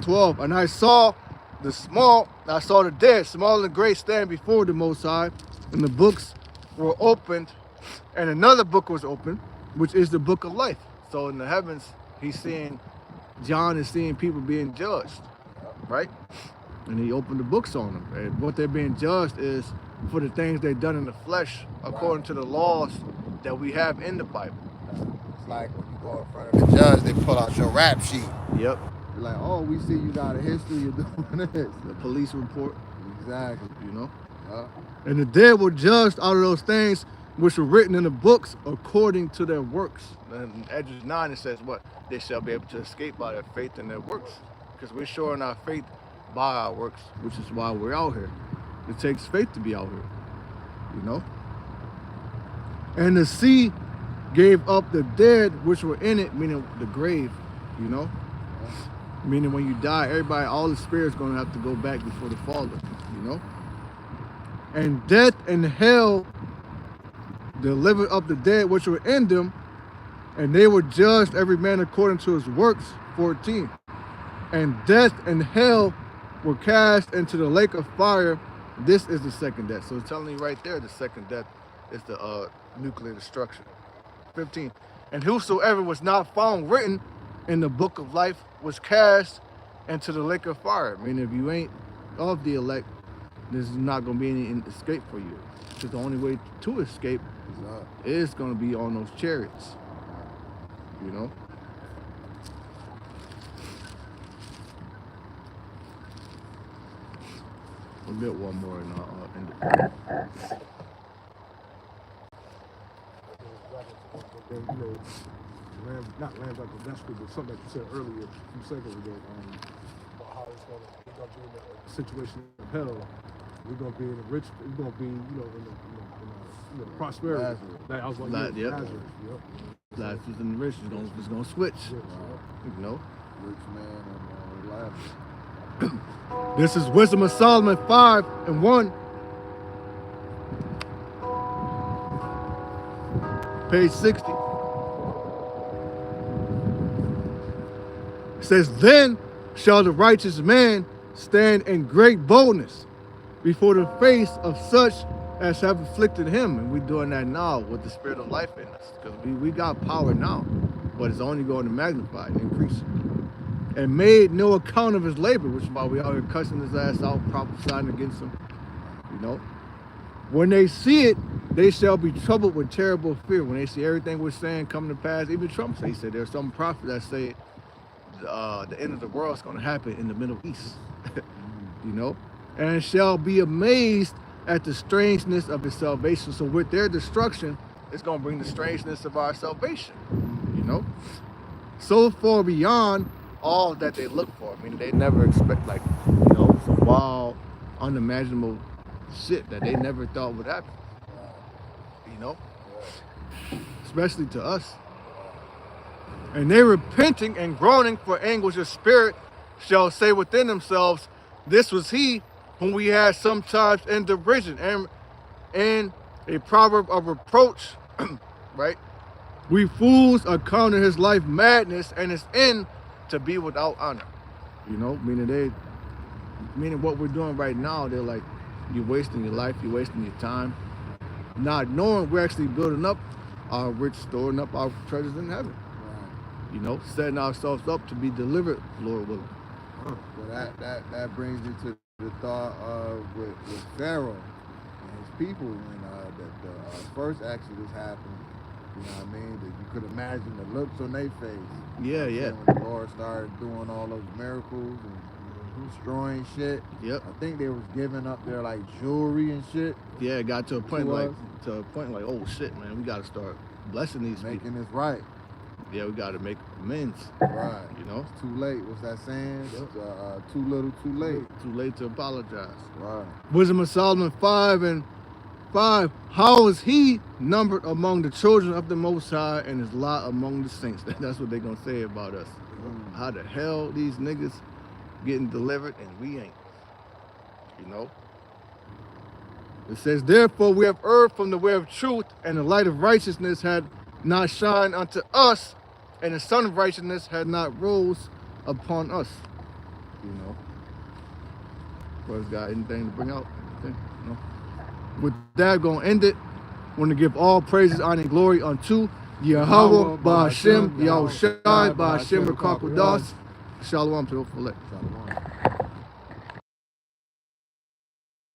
12, and I saw the dead, small and great, stand before the Most High, and the books were opened, and another book was opened, which is the book of life. So in the heavens, John is seeing people being judged, right? And he opened the books on them. And what they're being judged is for the things they've done in the flesh, according to the laws that we have in the Bible. It's like when you go in front of the judge, they pull out your rap sheet. Yep. They're like, oh, we see you got a history of doing this. The police report. Exactly. You know? Yeah. And the dead were judged out of those things which were written in the books according to their works. And in Edges 9, it says what? They shall be able to escape by their faith in their works. Because we're showing our faith by our works, which is why we're out here. It takes faith to be out here, you know? And the sea gave up the dead which were in it, meaning the grave, you know? Meaning when you die, everybody, all the spirits gonna have to go back before the Father, you know? And death and hell delivered up the dead which were in them, and they were judged every man according to his works. 14. And death and hell were cast into the lake of fire. This is the second death. So it's telling you right there, the second death is the nuclear destruction. 15. And whosoever was not found written in the book of life was cast into the lake of fire. I mean, if you ain't of the elect, there's not going to be any escape for you. Because the only way to escape is going to be on those chariots. You know? We'll get one more and I'll end it. You know, not lambs like the gospel, but something that you said earlier, a few seconds ago, about how we're gonna be in a situation of hell. We're gonna be in the rich. We're gonna be, in the prosperity. Like I was like, Yep. Lazarus. Yep. Lazarus and the rich is gonna switch. You know. Rich man and Lazarus. This is Wisdom of Solomon 5:1. Page 60. It says, then shall the righteous man stand in great boldness before the face of such as have afflicted him. And we're doing that now with the spirit of life in us. Because we got power now, but it's only going to magnify and increase. And made no account of his labor, which is why we out here cussing his ass out, prophesying against him. You know? When they see it, they shall be troubled with terrible fear. When they see everything we're saying come to pass, even Trump said there's some prophet that say the end of the world is going to happen in the Middle East. You know? And shall be amazed at the strangeness of his salvation. So with their destruction, it's going to bring the strangeness of our salvation. You know? So far beyond all that they look for. I mean, they never expect, like, some wild, unimaginable shit that they never thought would happen. You know? Especially to us. And they repenting and groaning for anguish of spirit shall say within themselves, this was he whom we had sometimes in derision and a proverb of reproach right? We fools are counting his life madness and his end to be without honor. You know, meaning what we're doing right now, they're like, you're wasting your life, you're wasting your time, not knowing we're actually building up our rich, storing up our treasures in heaven. Right. You know, setting ourselves up to be delivered, Lord willing. Well, that brings me to the thought of with Pharaoh and his people when the first Exodus happened. You know what I mean? That you could imagine the looks on their face. Yeah, yeah. When the Lord started doing all those miracles and destroying shit. Yep. I think they was giving up their like jewelry and shit. Yeah, it got to a point like, oh shit, man, we gotta start blessing these people. Making this right. Yeah, we gotta make amends. Right. You know? It's too late. What's that saying? Yep. Too little, too late. Too late to apologize. Right. Wisdom of Solomon 5:5. How is he numbered among the children of the Most High and his lot among the saints? That's what they're gonna say about us. How the hell these niggas getting delivered and we ain't? You know? It says, therefore we have erred from the way of truth, and the light of righteousness had not shined unto us, and the sun of righteousness had not rose upon us. You know? Brothers got anything to bring out? Anything? No? With that, gonna end it. Want to give all praises, honor, and glory unto Yahweh, Ba'Hashem, Yahushai, Ba'Hashem, Rakakudas. Shalom to the full. Shalom.